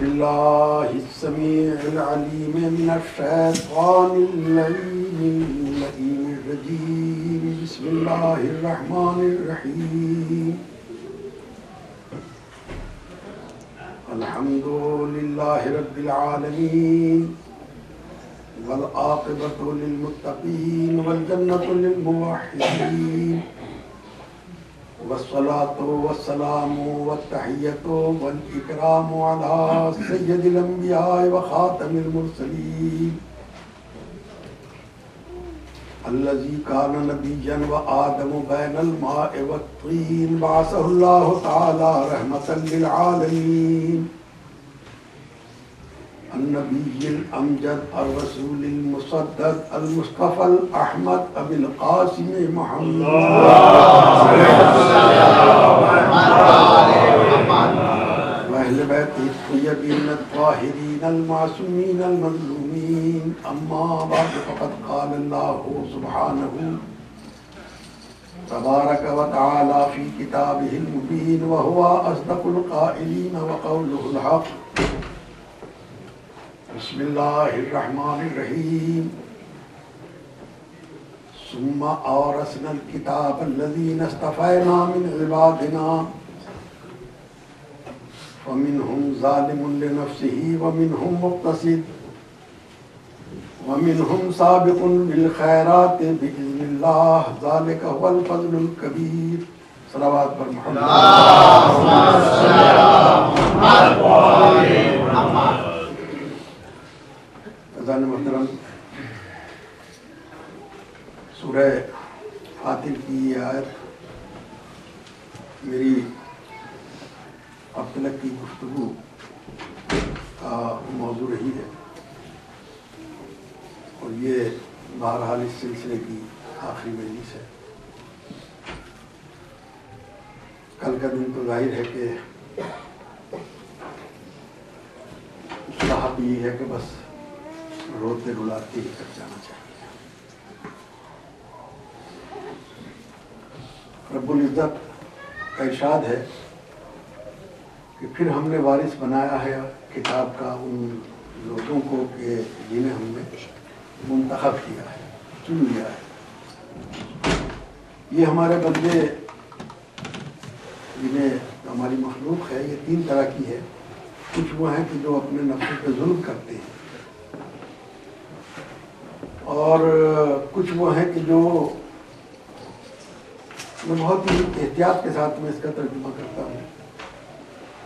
بالله السميع العليم من الشيطان اللعين الرجيم. بسم الله الرحمن الرحيم. الحمد لله رب العالمين والعاقبة للمتقين والجنة للموحدين والصلاة والسلام والتحية والإكرام على سيد الأنبياء وخاتم المرسلين الذي كان نبيا وآدم بين الماء والطين بعثه الله تعالى رحمة للعالمين النبي الأمجد الرسول المصدق المصطفى الأحمد أبي القاسم محمد وأهل بيته الطيبين الطاهرين المعصومين المظلومين. أما بعد فقد قال الله سبحانه تبارك وتعالى في كتابه المبين وهو أصدق القائلين وقوله الحق. بسم الله الرحمن الرحيم. ثم أورثنا الكتاب الذين اصطفينا من عبادنا فمنهم ظالم لنفسه ومنهم مقتصد ومنهم سابق بالخيرات بإذن الله ذلك هو الفضل الكبير. صلوات پر محمد. عزیزان محترم، سورہ فاتر کی یہ آیت میری اب تک کی گفتگو کا موضوع رہی ہے اور یہ بہرحال اس سلسلے کی آخری مجلس ہے. کل کا دن تو ظاہر ہے کہ صاحب یہ ہے کہ بس روتے رلاتے ہی کر جانا چاہیے. رب العزت کا ارشاد ہے کہ پھر ہم نے وارث بنایا ہے کتاب کا ان لوگوں کو کہ جنہیں ہم نے منتخب کیا ہے، چن لیا ہے. یہ ہمارے بندے جنہیں ہماری مخلوق ہے یہ تین طرح کی ہے. کچھ وہ ہیں کہ جو اپنے نفس پہ ظلم کرتے ہیں اور کچھ وہ ہیں کہ جو میں بہت ہی احتیاط کے ساتھ میں اس کا ترجمہ کرتا ہوں.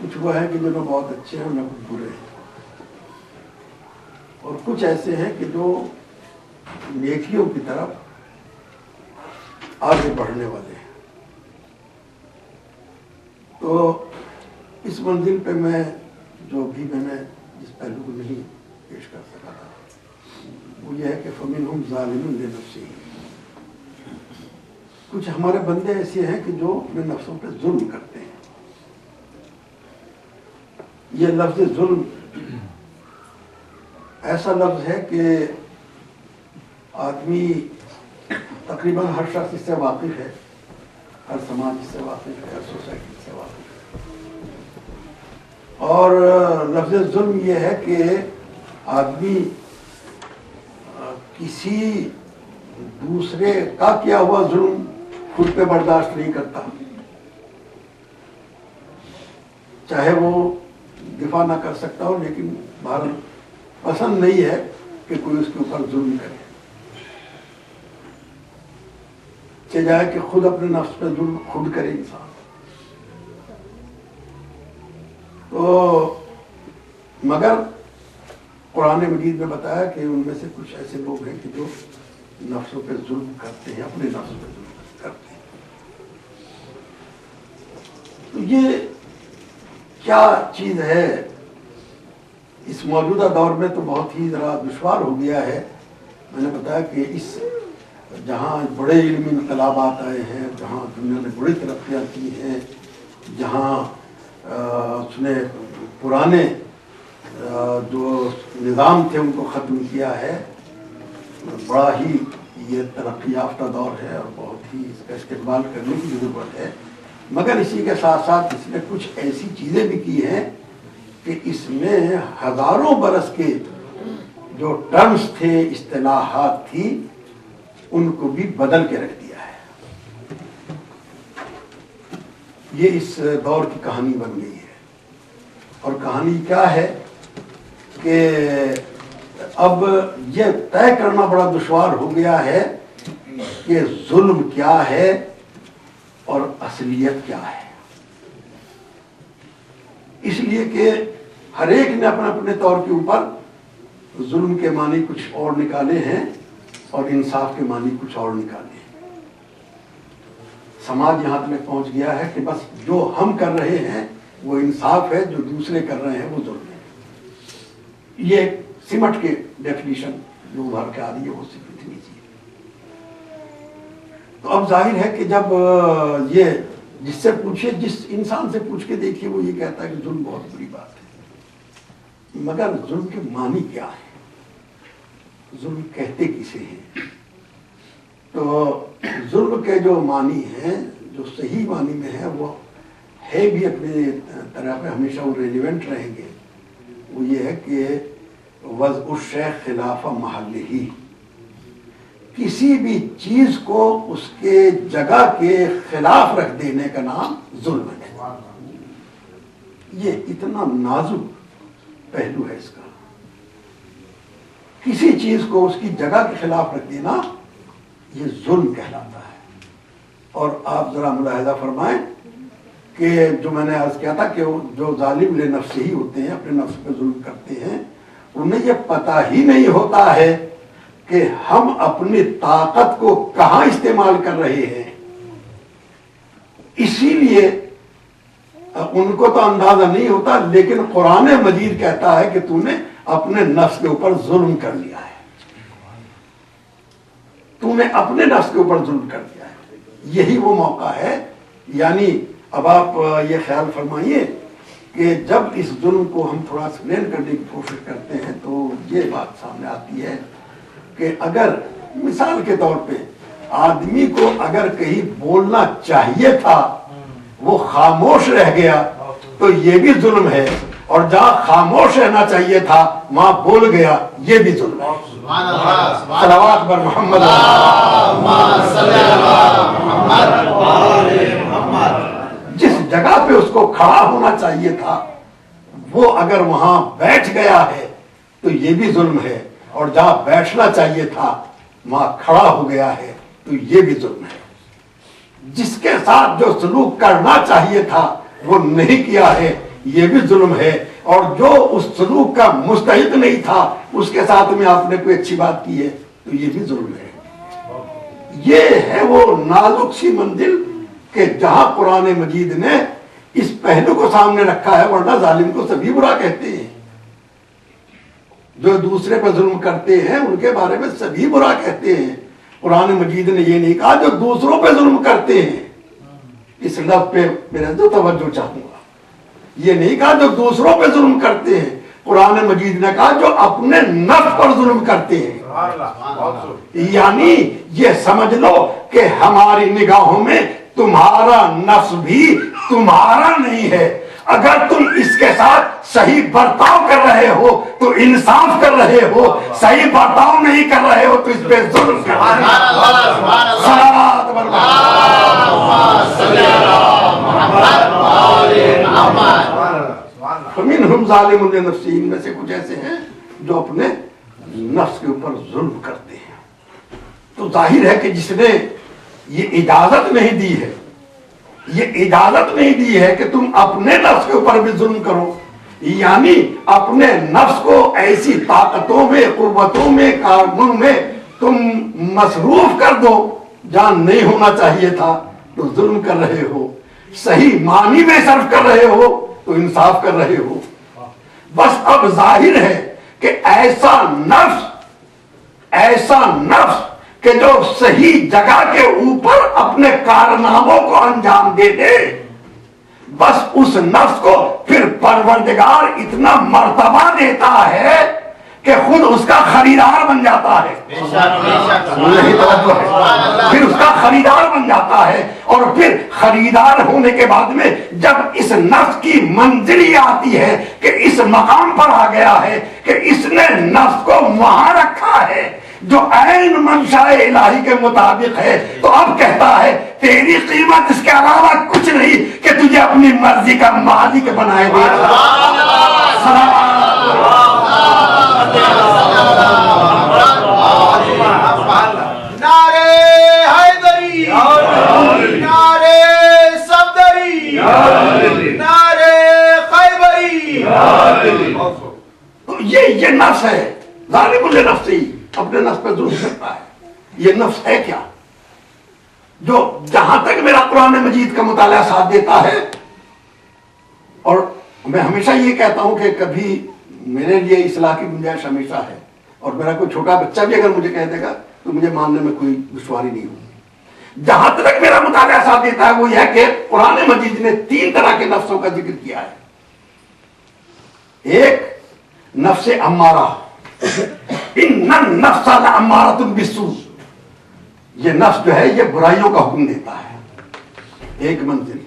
کچھ وہ ہیں کہ جو نہ بہت اچھے ہیں نہ کچھ برے ہیں اور کچھ ایسے ہیں کہ جو نیکیوں کی طرف آگے بڑھنے والے ہیں. تو اس منزل پہ میں جو بھی میں نے جس پہلو کو نہیں پیش کر سکا تھا وہ یہ ہے کہ فَمِنْهُمْ ظَالِمٌ لِنَفْسِهِ. کچھ ہمارے بندے ایسے ہیں کہ جو اپنے نفسوں پہ ظلم کرتے ہیں. یہ لفظ ظلم ایسا لفظ ہے کہ آدمی تقریباً ہر شخص اس سے واقف ہے، ہر سماج اس سے واقف ہے، ہر سوسائٹی اس سے واقف ہے. اور لفظ ظلم یہ ہے کہ آدمی کسی دوسرے کا کیا ہوا ظلم خود پہ برداشت نہیں کرتا، چاہے وہ دفاع نہ کر سکتا ہو، لیکن بہرحال پسند نہیں ہے کہ کوئی اس کے اوپر ظلم کرے. چاہے کہ خود اپنے نفس پہ ظلم خود کرے انسان. تو مگر قرآن مجید میں بتایا کہ ان میں سے کچھ ایسے لوگ ہیں کہ جو نفسوں پہ ظلم کرتے ہیں، اپنے نفس پہ ظلم کرتے ہیں. تو یہ کیا چیز ہے؟ اس موجودہ دور میں تو بہت ہی ذرا دشوار ہو گیا ہے. میں نے بتایا کہ اس جہاں بڑے علمی انقلابات آئے ہیں، جہاں دنیا نے بڑی ترقیاں کی ہیں، جہاں اس نے پرانے جو نظام تھے ان کو ختم کیا ہے، بڑا ہی یہ ترقی یافتہ دور ہے اور بہت ہی اس کا استقبال کرنے کی ضرورت ہے. مگر اسی کے ساتھ ساتھ اس نے کچھ ایسی چیزیں بھی کی ہیں کہ اس میں ہزاروں برس کے جو ٹرمز تھے، اصطلاحات تھی، ان کو بھی بدل کے رکھ دیا ہے۔ یہ اس دور کی کہانی بن گئی ہے۔ اور کہانی کیا ہے کہ اب یہ طے کرنا بڑا دشوار ہو گیا ہے کہ ظلم کیا ہے اور اصلیت کیا ہے، اس لیے کہ ہر ایک نے اپنے اپنے طور کے اوپر ظلم کے معنی کچھ اور نکالے ہیں اور انصاف کے معنی کچھ اور نکالے ہیں۔ سماج یہاں تک پہنچ گیا ہے کہ بس جو ہم کر رہے ہیں وہ انصاف ہے، جو دوسرے کر رہے ہیں وہ ظلم ہے۔ یہ سمٹ کے ڈیفینیشن جو ابھر کے آ رہی ہے وہ صرف اتنی سی ہے۔ تو اب ظاہر ہے کہ جب یہ جس سے پوچھے، جس انسان سے پوچھ کے دیکھیے، وہ یہ کہتا ہے کہ ظلم بہت بری بات ہے، مگر ظلم کے معنی کیا ہے، ظلم کہتے کسے ہیں؟ تو ظلم کے جو معنی ہیں، جو صحیح معنی میں ہے، وہ ہے بھی اپنے طرح پہ ہمیشہ وہ ریلیونٹ رہیں گے۔ وہ یہ ہے کہ وضع الشیء خلاف محلہ، کسی بھی چیز کو اس کے جگہ کے خلاف رکھ دینے کا نام ظلم ہے۔ یہ اتنا نازک پہلو ہے اس کا، کسی چیز کو اس کی جگہ کے خلاف رکھ دینا یہ ظلم کہلاتا ہے۔ اور آپ ذرا ملاحظہ فرمائیں کہ جو میں نے عرض کیا تھا کہ جو ظالم لنفسہ ہی ہوتے ہیں، اپنے نفس پہ ظلم کرتے ہیں، انہیں یہ پتہ ہی نہیں ہوتا ہے کہ ہم اپنی طاقت کو کہاں استعمال کر رہے ہیں۔ اسی لیے ان کو تو اندازہ نہیں ہوتا، لیکن قرآن مجید کہتا ہے کہ تو نے اپنے نفس کے اوپر ظلم کر لیا ہے، تو نے اپنے نفس کے اوپر ظلم کر دیا ہے۔ یہی وہ موقع ہے، یعنی اب آپ یہ خیال فرمائیے کہ جب اس ظلم کو ہم تھوڑا ایکسپلین کرنے کی کوشش کرتے ہیں تو یہ بات سامنے آتی ہے کہ اگر مثال کے طور پہ آدمی کو اگر کہیں بولنا چاہیے تھا، وہ خاموش رہ گیا، تو یہ بھی ظلم ہے، اور جہاں خاموش رہنا چاہیے تھا وہاں بول گیا، یہ بھی ظلم ہے۔ صلوات بر محمد، جس جگہ پہ اس کو کھڑا ہونا چاہیے تھا وہ اگر وہاں بیٹھ گیا ہے تو یہ بھی ظلم ہے، اور جہاں بیٹھنا چاہیے تھا وہاں کھڑا ہو گیا ہے تو یہ بھی ظلم ہے۔ جس کے ساتھ جو سلوک کرنا چاہیے تھا وہ نہیں کیا ہے، یہ بھی ظلم ہے، اور جو اس سلوک کا مستحق نہیں تھا اس کے ساتھ میں آپ نے کوئی اچھی بات کی ہے تو یہ بھی ظلم ہے۔ یہ ہے وہ نازک سی منزل کہ جہاں قرآن مجید نے اس پہلو کو سامنے رکھا ہے، ورنہ ظالم کو سبھی برا کہتے ہیں، جو دوسرے پہ ظلم کرتے ہیں ان کے بارے میں سبھی برا کہتے ہیں۔ قرآن مجید نے یہ نہیں کہا جو دوسروں پہ ظلم کرتے ہیں، اس لفظ پہ میرے تو توجہ چاہوں گا، یہ نہیں کہا جو دوسروں پہ ظلم کرتے ہیں، قرآن مجید نے کہا جو اپنے نفس پر ظلم کرتے ہیں۔ یعنی یہ سمجھ لو کہ ہماری نگاہوں میں تمہارا نفس بھی تمہارا نہیں ہے، اگر تم اس کے ساتھ صحیح برتاؤ کر رہے ہو تو انصاف کر رہے ہو، صحیح برتاؤ نہیں کر رہے ہو تو اس پہ ظلم کر رہے ہو۔ فمنہم ظالم لنفسہ، ان میں سے کچھ ایسے ہیں جو اپنے نفس کے اوپر ظلم کرتے ہیں۔ تو ظاہر ہے کہ جس نے یہ اجازت نہیں دی ہے، یہ اجازت نہیں دی ہے کہ تم اپنے نفس کے اوپر بھی ظلم کرو، یعنی اپنے نفس کو ایسی طاقتوں میں، قوتوں میں، کارنوں میں تم مصروف کر دو جہاں نہیں ہونا چاہیے تھا تو ظلم کر رہے ہو، صحیح معنی میں صرف کر رہے ہو تو انصاف کر رہے ہو۔ بس اب ظاہر ہے کہ ایسا نفس کہ جو صحیح جگہ کے اوپر اپنے کارناموں کو انجام دے دے، بس اس نفس کو پھر پروردگار اتنا مرتبہ دیتا ہے کہ خود اس کا خریدار بن جاتا ہے، پھر اس کا خریدار بن جاتا ہے، اور پھر خریدار ہونے کے بعد میں جب اس نفس کی منزل یہ آتی ہے کہ اس اس مقام پر آ گیا ہے کہ اس نے نفس کو وہاں رکھا ہے جو عین منشاء الہی کے مطابق ہے، تو اب کہتا ہے تیری قیمت اس کے علاوہ کچھ نہیں کہ تجھے اپنی مرضی کا مالک بنائے دے. نعرے حیدری، نعرے صفدری، نعرے خیبری. تو یہ نفس ہے، ظالم لنفسی، اپنے نفس پہ ظلم کرتا ہے. یہ نفس ہے کیا؟ جو جہاں تک میرا قرآن مجید کا مطالعہ ساتھ دیتا ہے، اور میں ہمیشہ یہ کہتا ہوں کہ کبھی میرے لیے اصلاح کی گنجائش ہمیشہ ہے، اور میرا کوئی چھوٹا بچہ بھی اگر مجھے کہہ دے گا تو مجھے ماننے میں کوئی دشواری نہیں ہوگی. جہاں تک میرا مطالعہ ساتھ دیتا ہے وہ یہ ہے کہ قرآن مجید نے 3 طرح کے نفسوں کا ذکر کیا ہے. ایک نفس امارہ، ان النفس لامارۃ بالسوء، یہ نفس جو ہے یہ برائیوں کا حکم دیتا ہے، ایک منزل.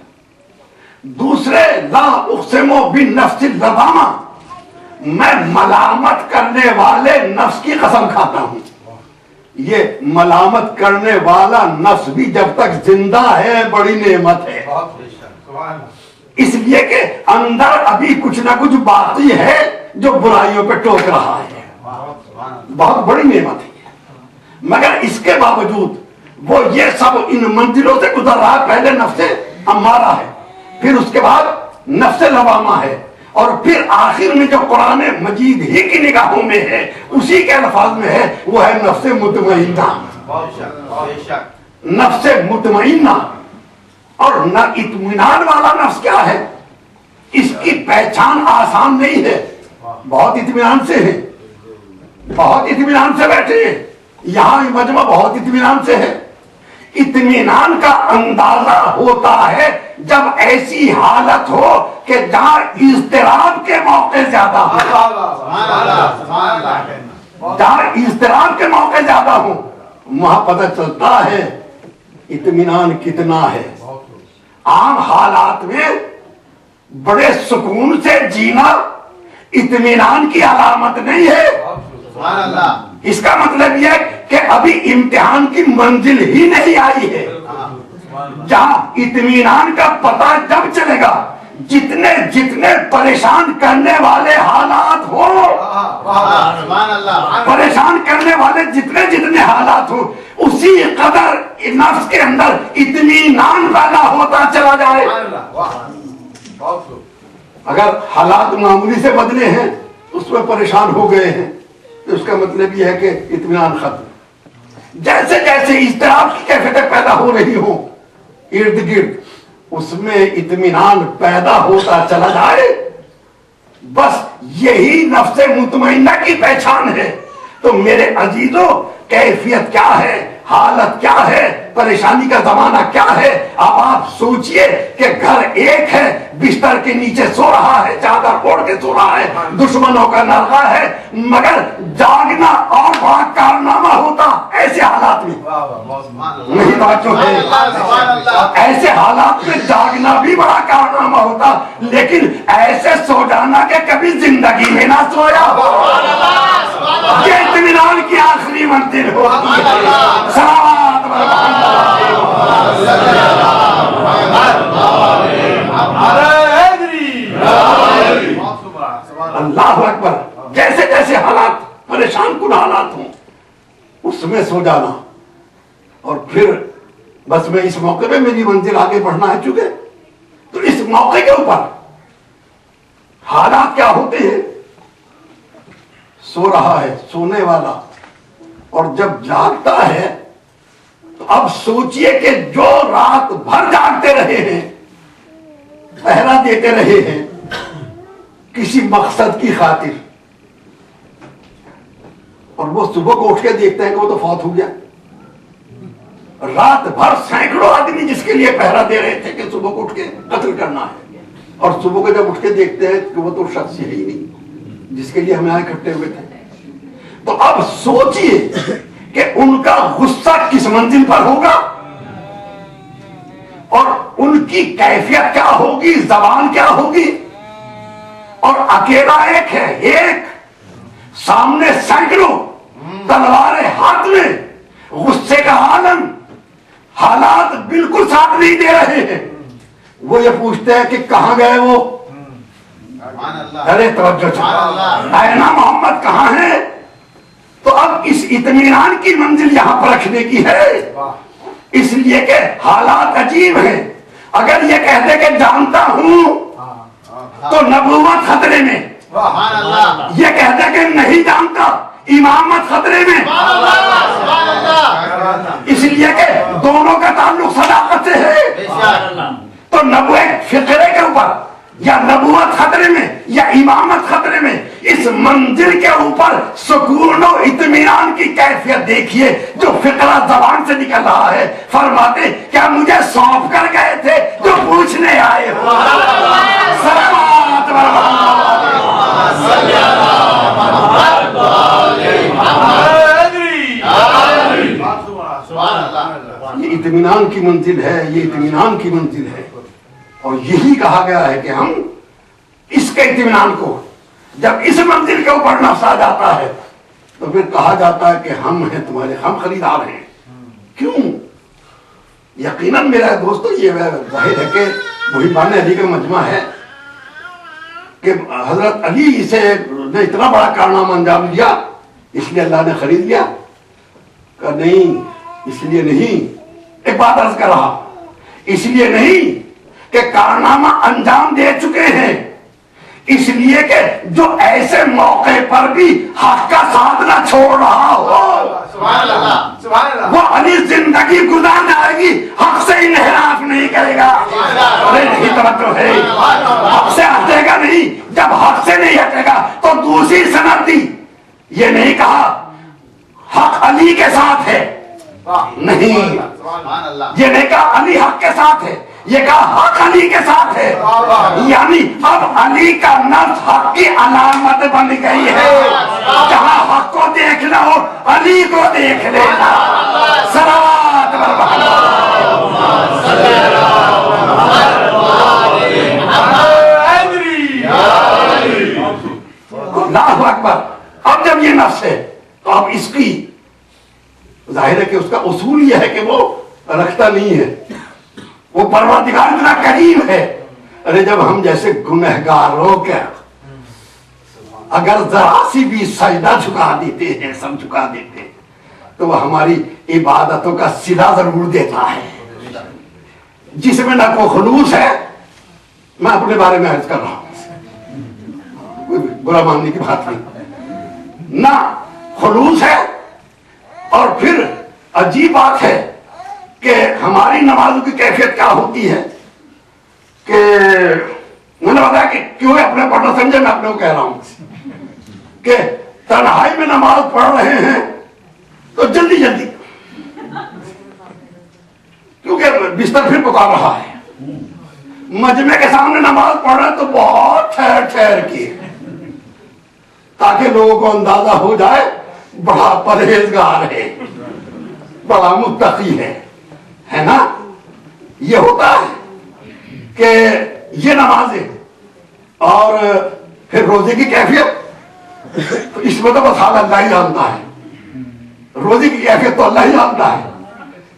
دوسرے لا اقسم بالنفس اللوامہ، میں ملامت کرنے والے نفس کی قسم کھاتا ہوں. یہ ملامت کرنے والا نفس بھی جب تک زندہ ہے بڑی نعمت ہے، اس لیے کہ اندر ابھی کچھ نہ کچھ باقی ہے جو برائیوں پہ ٹوک رہا ہے، بہت بڑی نعمت ہے. مگر اس کے باوجود وہ یہ سب ان منزلوں سے گزر رہا ہے. پہلے نفس امارہ ہے، پھر اس کے بعد نفس لوامہ ہے، اور پھر آخر میں جو قرآن مجید ہی کی نگاہوں میں ہے، اسی کے الفاظ میں ہے، وہ ہے نفس مطمئنہ. نفس مطمئنہ. اور نہ اطمینان والا نفس کیا ہے، اس کی پہچان آسان نہیں ہے. بہت اطمینان سے ہے، بہت اطمینان سے بیٹھے ہیں یہاں، مجمع بہت اطمینان سے ہے. اطمینان کا اندازہ ہوتا ہے جب ایسی حالت ہو کہ جہاں اضطراب کے موقع زیادہ ہو، جہاں اضطراب کے موقع زیادہ ہو، وہاں پتہ چلتا ہے اطمینان کتنا ہے. عام حالات میں بڑے سکون سے جینا اطمینان کی علامت نہیں ہے. اس کا مطلب یہ کہ ابھی امتحان کی منزل ہی نہیں آئی ہے. جہاں اطمینان کا پتہ جب چلے گا، جتنے جتنے پریشان کرنے والے حالات ہو، پریشان کرنے والے جتنے جتنے حالات ہو، اسی قدر نفس کے اندر اطمینان پیدا ہوتا چلا جائے. اگر حالات معمولی سے بدلے ہیں، اس میں پریشان ہو گئے ہیں، تو اس کا مطلب یہ ہے کہ اطمینان ختم. جیسے جیسے اضطراب کی کیفیتیں پیدا ہو رہی ہوں ارد گرد، اس میں اطمینان پیدا ہوتا چلا جائے، بس یہی نفس مطمئنہ کی پہچان ہے. تو میرے عزیزوں، کیفیت کیا ہے، حالت کیا ہے، پریشانی کا زمانہ کیا ہے. اب آپ سوچئے کہ گھر ایک ہے، بستر کے نیچے سو رہا ہے، چادر اوڑھ کے سو رہا ہے، دشمنوں کا نرغہ ہے، مگر جاگنا اور بڑا کارنامہ ہوتا ایسے حالات میں نہیں. توجہ ہے، ایسے حالات میں جاگنا بھی بڑا کارنامہ ہوتا، لیکن ایسے سو جانا کہ کبھی زندگی میں نہ سویا. یہ اطمینان کی آخری منزل ہوتی ہے. اللہ اکبر. جیسے جیسے حالات پریشان کن حالات ہوں، اس میں سو جانا، اور پھر بس میں اس موقع پہ میری منزل آگے بڑھنا ہے. چکے تو اس موقع کے اوپر حالات کیا ہوتے ہیں. سو رہا ہے سونے والا، اور جب جاگتا ہے تو اب سوچئے کہ جو رات بھر جاگتے رہے ہیں، پہرا دیتے رہے ہیں کسی مقصد کی خاطر، اور وہ صبح کو اٹھ کے دیکھتے ہیں کہ وہ تو فوت ہو گیا. رات بھر سینکڑوں آدمی جس کے لیے پہرا دے رہے تھے کہ صبح کو اٹھ کے قتل کرنا ہے، اور صبح کو جب اٹھ کے دیکھتے ہیں کہ وہ تو شخص ہی نہیں جس کے لیے ہم یہاں اکٹھے ہوئے تھے. تو اب سوچئے کہ ان کا غصہ کس منزل پر ہوگا، اور ان کی کیفیت کیا ہوگی، زبان کیا ہوگی، اور اکیلا ایک ہے، ایک سامنے سینکڑوں تلواریں ہاتھ میں، غصے کا عالم، حالات بالکل ساتھ نہیں دے رہے ہیں. وہ یہ پوچھتے ہیں کہ کہاں گئے وہ؟ ارے توجہ چاہیے، اینا محمد کہاں ہے؟ تو اب اس اطمینان کی منزل یہاں پر رکھنے کی ہے، اس لیے کہ حالات عجیب ہیں. اگر یہ کہتے کہ جانتا ہوں تو نبوت خطرے میں، یہ کہتے کہ نہیں جانتا امامت خطرے میں. اس لیے کہ دونوں کا تعلق صداقت سے ہے. تو نبوت فطرے کے اوپر یا نبوت خطرے میں یا امامت خطرے میں، اس منزل کے اوپر سکون و اطمینان کی کیفیت دیکھیے جو فقرہ زبان سے نکل رہا ہے. فرماتے کیا مجھے سونپ کر گئے تھے جو پوچھنے آئے ہو؟ یہ اطمینان کی منزل ہے، یہ اطمینان کی منزل ہے. اور یہی کہا گیا ہے کہ ہم اس کے اطمینان کو جب اس منزل کے اوپر نفس آ جاتا ہے تو پھر کہا جاتا ہے کہ ہم ہیں تمہارے، ہم خریدار ہیں. کیوں؟ یقیناً میرا دوستو یہ ظاہر ہے کہ محبان علی کا مجمع ہے کہ حضرت علی سے نے اتنا بڑا کارنامہ انجام دیا اس لیے اللہ نے خرید لیا. کہ نہیں، اس لیے نہیں. ایک بات عرض کر رہا، اس لیے نہیں کہ کارنامہ انجام دے چکے ہیں، اس لیے کہ جو ایسے موقع پر بھی حق کا ساتھ نہ چھوڑ رہا ہو وہ علی زندگی گزار جائے گی حق سے انحراف نہیں کرے گا. ارے نہیں توجہ ہے، حق سے ہٹے گا نہیں. جب حق سے نہیں ہٹے گا تو دوسری سند دی. یہ نہیں کہا حق علی کے ساتھ ہے، نہیں، یہ نہیں کہا علی حق کے ساتھ ہے، یہ کہا حق علی کے ساتھ ہے. یعنی اب علی کا نفس حق کی علامت بن گئی ہے. جہاں حق کو دیکھنا ہو علی کو دیکھ لینا. صلوات اللہ اکبر. اب جب یہ نفس ہے تو اب اس کی ظاہر ہے کہ اس کا اصول یہ ہے کہ وہ رکھتا نہیں ہے، وہ پروردگار اتنا قریب ہے. ارے جب ہم جیسے گنہگاروں کے اگر ذرا سی بھی سجدہ جھکا دیتے ہیں، سب جھکا دیتے ہیں تو وہ ہماری عبادتوں کا صلہ ضرور دیتا ہے. جس میں نہ کوئی خلوص ہے، میں اپنے بارے میں عرض کر رہا ہوں، کوئی برا ماننے کی بات نہیں، نہ خلوص ہے. اور پھر عجیب بات ہے کہ ہماری نمازوں کی کیفیت کیا ہوتی ہے کہ میں نے بتایا کہ کیوں اپنے پڑھنا سمجھے، میں اپنے کو کہہ رہا ہوں کہ تنہائی میں نماز پڑھ رہے ہیں تو جلدی جلدی، کیونکہ بستر پھر پکار رہا ہے. مجمع کے سامنے نماز پڑھ رہے ہیں تو بہت ٹھہر ٹھہر کے، تاکہ لوگوں کو اندازہ ہو جائے بڑا پرہیزگار ہے، بڑا متقی ہے نا. یہ ہوتا ہے کہ یہ نمازیں اور پھر روزے کی کیفیت اس میں تو بس حال اللہ ہی جانتا ہے. روزے کی کیفیت تو اللہ ہی جانتا ہے.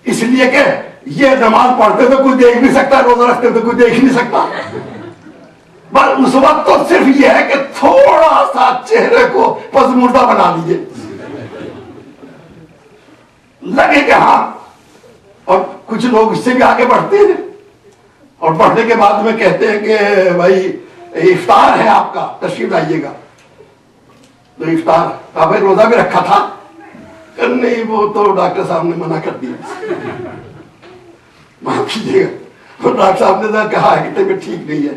اس لیے کہ یہ نماز پڑھتے تو کوئی دیکھ نہیں سکتا، روزہ رکھتے تو کوئی دیکھ نہیں سکتا. بس اس وقت تو صرف یہ ہے کہ تھوڑا سا چہرے کو پسمردہ بنا لیجیے، لگے کہ ہاں. اور کچھ لوگ اس سے بھی آگے بڑھتے ہیں اور بڑھنے کے بعد میں کہتے ہیں کہ بھائی افطار ہے آپ کا، تشریف لائیے گا. تو افطار کہا بھائی روزہ بھی رکھا تھا، نہیں وہ تو ڈاکٹر صاحب نے منع کر دیا، معاف کیجیے گا. اور ڈاکٹر صاحب نے کہا ہے کہ طبیعت ٹھیک نہیں ہے.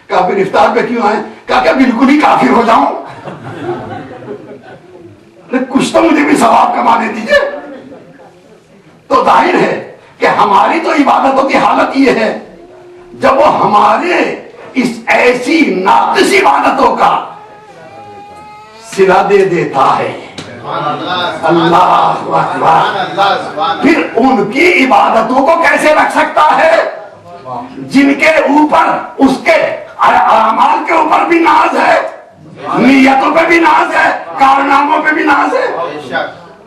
کہا پھر افطار پہ کیوں آئے؟ کہا کہ بالکل ہی کافر ہو جاؤں. کچھ تو مجھے بھی ثواب کمانے دیجیے. تو ظاہر ہے کہ ہماری تو عبادتوں کی حالت یہ ہے جب وہ ہمارے اس ایسی ناقص عبادتوں کا صلہ دے دیتا ہے. اللہ اکبر. پھر ان کی عبادتوں کو کیسے رکھ سکتا ہے جن کے اوپر اس کے اعمال کے اوپر بھی ناز ہے، نیتوں پہ بھی ناز ہے، کارناموں پہ بھی ناز ہے.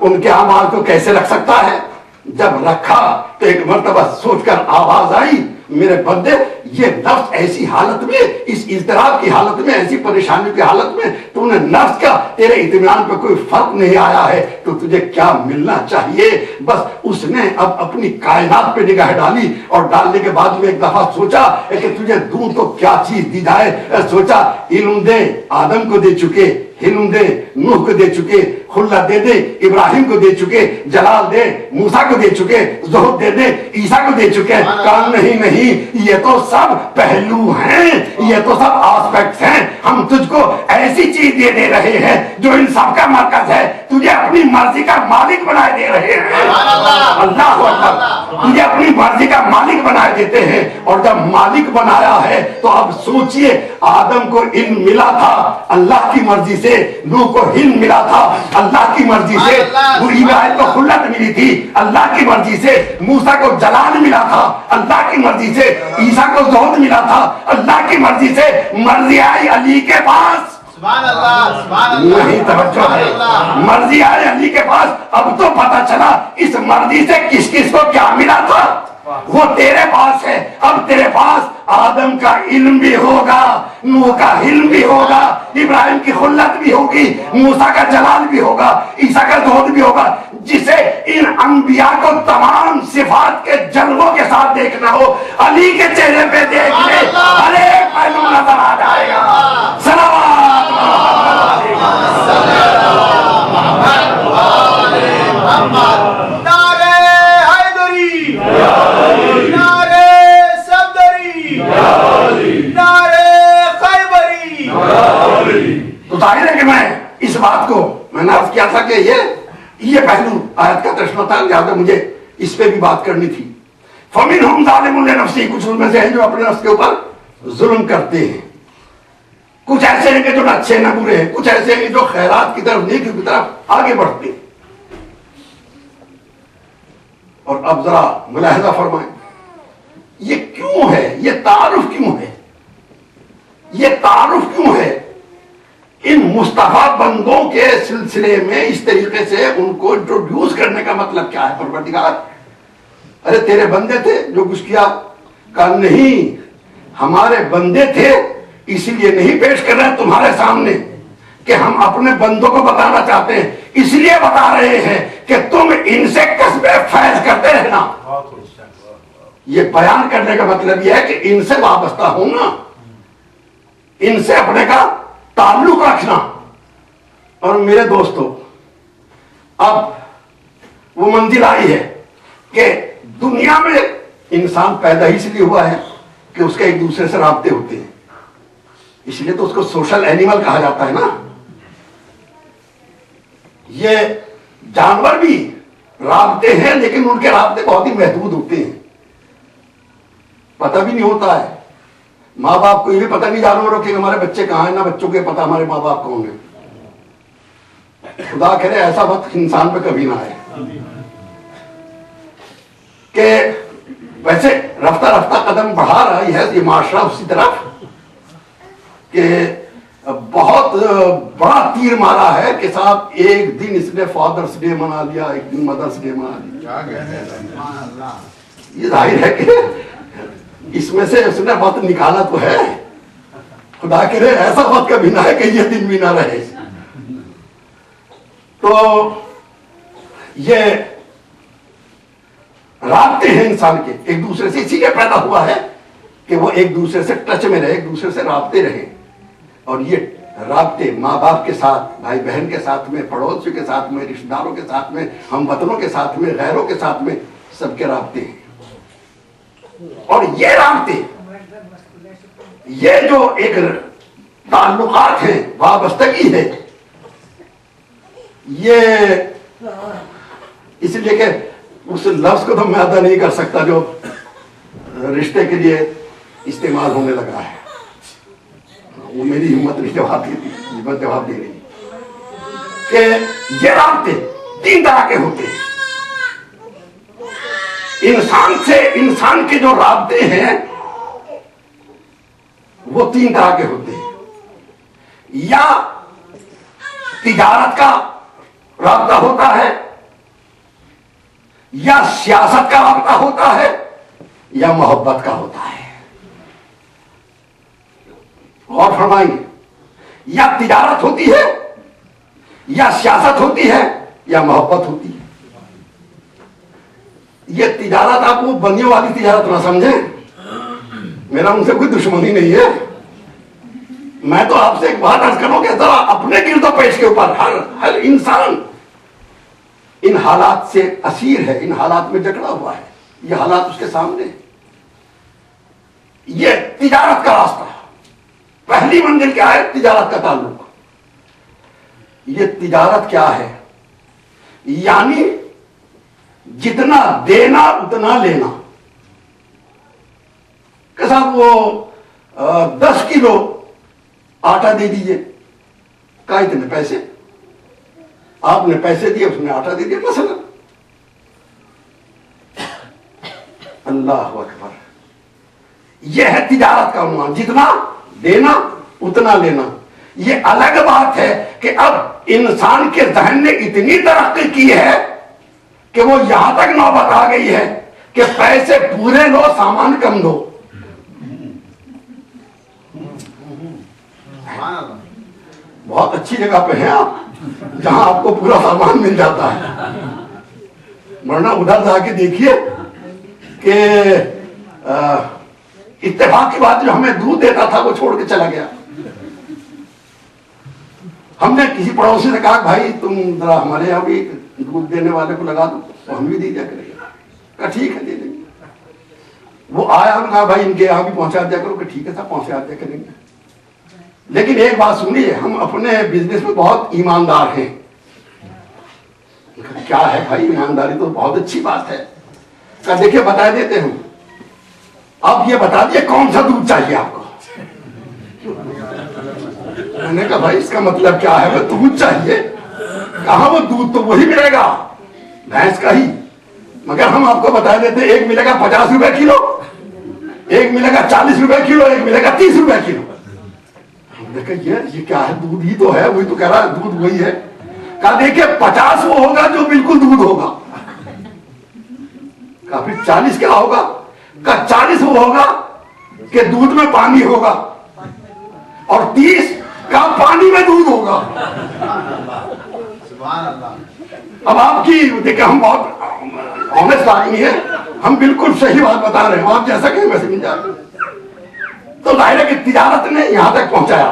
ان کے اعمال کو کیسے رکھ سکتا ہے؟ جب رکھا تو ایک مرتبہ سوچ کر آواز آئی، میرے بندے یہ نفس ایسی حالت میں، اس اضطراب کی حالت میں، ایسی پریشانی کی حالت میں تو نے نفس کا تیرے اطمینان پہ کوئی فرق نہیں آیا ہے، تو تجھے کیا ملنا چاہیے؟ بس اس نے اب اپنی کائنات پہ نگاہ ڈالی اور ڈالنے کے بعد میں ایک دفعہ سوچا کہ تجھے دودھ کو کیا چیز دی جائے. سوچا علم دے، آدم کو دے چکے، علم دے نوح کو دے چکے، خلت دے دے ابراہیم کو دے چکے، جلال دے موسیٰ کو دے چکے، زہد دے دے عیسیٰ کو دے چکے. کہا نہیں، یہ تو سب پہلو ہیں، یہ تو سب آسپیکٹس ہیں. ہم تجھ کو ایسی چیز دے رہے ہیں جو ان سب کا مرکز ہے، تجھے اپنی مرضی کا مالک بنائے دے رہے ہیں. اللہ اکبر، تجھے اپنی مرضی کا مالک بنائے دیتے ہیں. اور جب مالک بنایا ہے تو اب سوچئے، آدم کو علم ملا تھا اللہ کی مرضی سے، نوح کو علم ملا تھا اللہ کی مرضی سے، ابراہیم کو خلت ملی تھی اللہ کی مرضی سے، موسیٰ کو جلال ملا تھا اللہ کی مرضی سے، عیسیٰ کو زہد ملا تھا اللہ کی مرضی سے. مرضی آئی علی کے پاس، نہیں توجہ ہے، مرضی آئی علی کے پاس. اب تو پتا چلا اس مرضی سے کس کس کو کیا ملا تھا. وہ تیرے پاس ہے. اب تیرے پاس آدم کا علم بھی ہوگا، نوح کا علم بھی ہوگا، ابراہیم کی خلت بھی ہوگی، موسیٰ کا جلال بھی ہوگا، عیسیٰ کا زہد بھی ہوگا. جسے ان انبیاء کو تمام صفات کے جلووں کے ساتھ دیکھنا ہو، علی کے چہرے پہ دیکھ لے، ہر ایک پہلو نظر آ جائے گا. صلوات نعرے حیدری، نعرے صفدری، نعرے خیبری. تو ظاہر ہے کہ میں اس بات کو میں نے عرض کیا تھا کہ یہ پہلو آیت کا ترجمہ تھا، لہٰذا مجھے اس پہ بھی بات کرنی تھی. فَمِنْهُمْ ظَالِمٌ لِنَفْسِهِ، کچھ ان میں سے ہیں جو اپنے نفس کے اوپر ظلم کرتے ہیں. کچھ ایسے ہیں کہ جو نہ اچھے نہ برے ہیں، کچھ ایسے ہیں جو خیرات کی طرف، نیکی کی طرف آگے بڑھتے ہیں. اور اب ذرا ملاحظہ فرمائیں، یہ کیوں ہے؟ یہ تعارف کیوں ہے؟ یہ تعارف کیوں ہے؟ ان مصطفیٰ بندوں کے سلسلے میں اس طریقے سے ان کو انٹروڈیوس کرنے کا مطلب کیا ہے؟ پروردگار ارے تیرے بندے تھے جو کچھ کیا؟ کہا نہیں، ہمارے بندے تھے اسی لیے نہیں پیش کر رہے تمہارے سامنے کہ ہم اپنے بندوں کو بتانا چاہتے ہیں، اس لیے بتا رہے ہیں کہ تم ان سے کسب فیض کرتے رہنا. یہ بیان کرنے کا مطلب یہ ہے کہ ان سے وابستہ ہونا، ان سے اپنے کا تعلق رکھنا. اور میرے دوستو، اب وہ منزل آئی ہے کہ دنیا میں انسان پیدا ہی اس لیے ہوا ہے کہ اس کے ایک دوسرے سے رابطے ہوتے ہیں، اس لیے تو اس کو سوشل اینیمل کہا جاتا ہے نا. یہ جانور بھی رابطے ہیں لیکن ان کے رابطے بہت ہی محدود ہوتے ہیں، پتہ بھی نہیں ہوتا ہے. ماں باپ کو یہ بھی پتہ نہیں جانوروں کہ ہمارے بچے کہاں ہیں، نہ بچوں کو پتہ ہمارے ماں باپ کون ہیں. خدا کرے ایسا وقت انسان پہ کبھی نہ آئے کہ ویسے رفتہ رفتہ قدم بڑھا رہی ہے یہ معاشرہ اسی طرف کہ بہت بڑا تیر مارا ہے کہ صاحب ایک دن اس نے فادرز ڈے منا لیا، ایک دن مدرس ڈے منا لیا. یہ ظاہر ہے کہ اس میں سے اس نے وقت نکالا تو ہے، خدا کرے ایسا وقت کبھی نہ ہے کہ یہ دن بھی نہ رہے. تو یہ رابطے ہیں انسان کے ایک دوسرے سے، اسی لیے پیدا ہوا ہے کہ وہ ایک دوسرے سے ٹچ میں رہے، ایک دوسرے سے رابطے رہیں. اور یہ رابطے ماں باپ کے ساتھ، بھائی بہن کے ساتھ میں، پڑوسیوں کے ساتھ میں، رشتہ داروں کے ساتھ میں، ہم وطنوں کے ساتھ میں، غیروں کے ساتھ میں، سب کے رابطے ہیں. اور یہ رابطے، یہ جو ایک تعلقات ہیں، وابستگی ہے، یہ اس لیے کہ اس لفظ کو تو میں ادا نہیں کر سکتا جو رشتے کے لیے استعمال ہونے لگا ہے. وہ میری ہمت نہیں جواب دیتی، ہمت جواب دے رہی کہ یہ رابطے تین طرح کے ہوتے ہیں. انسان سے انسان کے جو رابطے ہیں وہ 3 طرح کے ہوتے ہیں. یا تجارت کا رابطہ ہوتا ہے, یا سیاست کا رابطہ ہوتا ہے, یا محبت کا ہوتا ہے. اور فرمائیے, یا تجارت ہوتی ہے, یا سیاست ہوتی ہے, یا محبت ہوتی ہے. یہ تجارت آپ وہ بندیوں والی تجارت نہ سمجھیں, میرا ان سے کوئی دشمنی نہیں ہے. میں تو آپ سے ایک بات عرض کروں کہ ذرا اپنے گرد و پیش کے اوپر ہر انسان ان حالات سے اسیر ہے, ان حالات میں جکڑا ہوا ہے. یہ حالات اس کے سامنے. یہ تجارت کا راستہ, پہلی منزل کیا ہے؟ تجارت کا تعلق. یہ تجارت کیا ہے؟ یعنی جتنا دینا اتنا لینا. کہ صاحب وہ 10 کلو آٹا دے دیجئے, کہا اتنے پیسے. آپ نے پیسے دیے, اس نے آٹا دے دیا مثلا. اللہ اکبر. یہ ہے تجارت کا عنوان, جتنا دینا اتنا لینا. یہ الگ بات ہے کہ اب انسان کے ذہن نے اتنی ترقی کی ہے کہ وہ یہاں تک نوبت آ گئی ہے کہ پیسے پورے لو, سامان کم دو. بہت اچھی جگہ پہ ہیں آپ, جہاں آپ کو پورا سامان مل جاتا ہے. ورنہ ادھر جا کے دیکھیے کہ اتفاق کی بات, جو ہمیں دودھ دیتا تھا وہ چھوڑ کے چلا گیا. ہم نے کسی پڑوسی سے کہا بھائی تم ذرا ہمارے یہاں بھی دودھ دینے والے کو لگا دو, تو ہم بھی دے دیا کریں گے. کہا ٹھیک ہے دے دیں گے. وہ آیا, ہم کہا بھائی ان کے یہاں بھی پہنچا دیا کرو. کہ ٹھیک ہے صاحب پہنچا دیا کریں گے. لیکن ایک بات سنیے, ہم اپنے بزنس میں بہت ایماندار ہیں. کیا ہے بھائی ایمانداری؟ تو بہت اچھی بات ہے. کہ دیکھیے بتا دیتے ہوں, اب یہ بتا دیے کون سا دودھ چاہیے آپ کو. میں نے کہا بھائی اس کا مطلب کیا ہے؟ وہ دودھ چاہیے. کہاں وہ دودھ تو وہی ملے گا, بھینس کا ہی, مگر ہم آپ کو بتا دیتے ایک ملے گا 50 روپے کلو, ایک ملے گا 40 روپے کلو, ایک ملے گا 30 روپے کلو. ہم نے کہا یہ کیا ہے؟ دودھ ہی تو ہے, وہی تو کہہ رہا ہے دودھ وہی ہے. کہا دیکھیں 50 وہ ہوگا جو بالکل دودھ ہوگا. کہا پھر 40 کیا ہوگا؟ کہا 40 وہ ہوگا کہ دودھ میں پانی ہوگا, اور 30 کا پانی میں دودھ ہوگا. اب آپ کی دیکھیں, ہم بہت آنےسٹ آدمی ہیں, ہم بالکل صحیح بات بتا رہے ہیں, آپ جیسا کہیں ویسے مل جائے. تو ظاہر ہے کہ تجارت نے یہاں تک پہنچایا.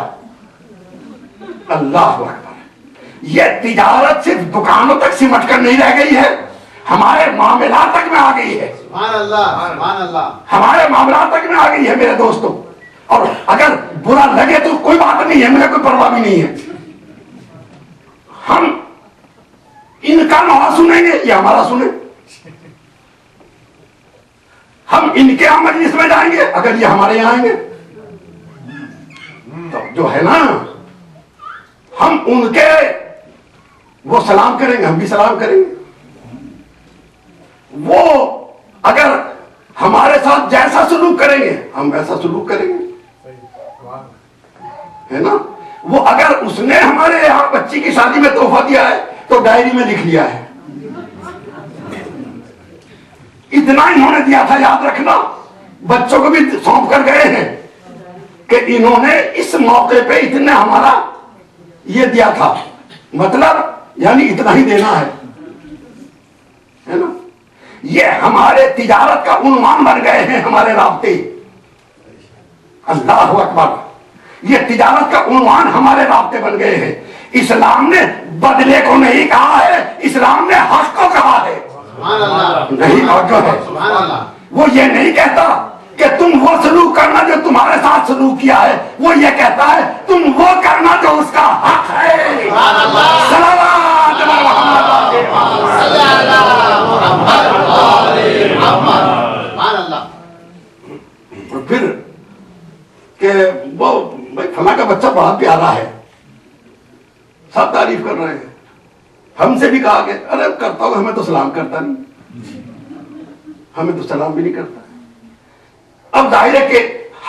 اللہ اکبر. یہ تجارت صرف دکانوں تک سمٹ کر نہیں رہ گئی ہے, ہمارے معاملات تک میں آ گئی ہے. سبحان اللہ, سبحان اللہ. ہمارے معاملات تک میں آ گئی ہے میرے دوستوں. اور اگر برا لگے تو کوئی بات نہیں ہے, مجھے کوئی پرواہ بھی نہیں ہے. ہم ان کا نوا سنیں گے یا ہمارا سنیں؟ ہم ان کے یہاں مجلس میں جائیں گے اگر یہ ہمارے یہاں آئیں گے تو جو ہے نا, ہم ان کے وہ سلام کریں گے, ہم بھی سلام کریں گے. وہ اگر ہمارے ساتھ جیسا سلوک کریں گے ہم ویسا سلوک کریں گے, ہے نا. وہ اگر اس نے ہمارے یہاں بچی کی شادی میں تحفہ دیا ہے تو ڈائری میں لکھ لیا ہے اتنا انہوں نے دیا تھا, یاد رکھنا. بچوں کو بھی سونپ کر گئے ہیں کہ انہوں نے اس موقع پہ اتنے ہمارا یہ دیا تھا, مطلب یعنی اتنا ہی دینا ہے نا. یہ ہمارے تجارت کا عنوان بن گئے ہیں ہمارے رابطے. اللہ اکبر. یہ تجارت کا عنوان ہمارے رابطے بن گئے ہیں. اسلام نے بدلے کو نہیں کہا ہے, اسلام نے حق کو کہا ہے. نہیں توجہ ہے. وہ یہ نہیں کہتا کہ تم وہ سلوک کرنا جو تمہارے ساتھ سلوک کیا ہے, وہ یہ کہتا ہے تم وہ کرنا جو اس کا حق ہے. صلوات محمد. اور پھر کہ وہ فلاں کا بچہ بہت پیارا ہے, سب تعریف کر رہے ہیں. ہم سے بھی کہا کہ ارے کرتا ہوں, ہمیں تو سلام کرتا نہیں, ہمیں تو سلام بھی نہیں کرتا. اب ظاہر ہے کہ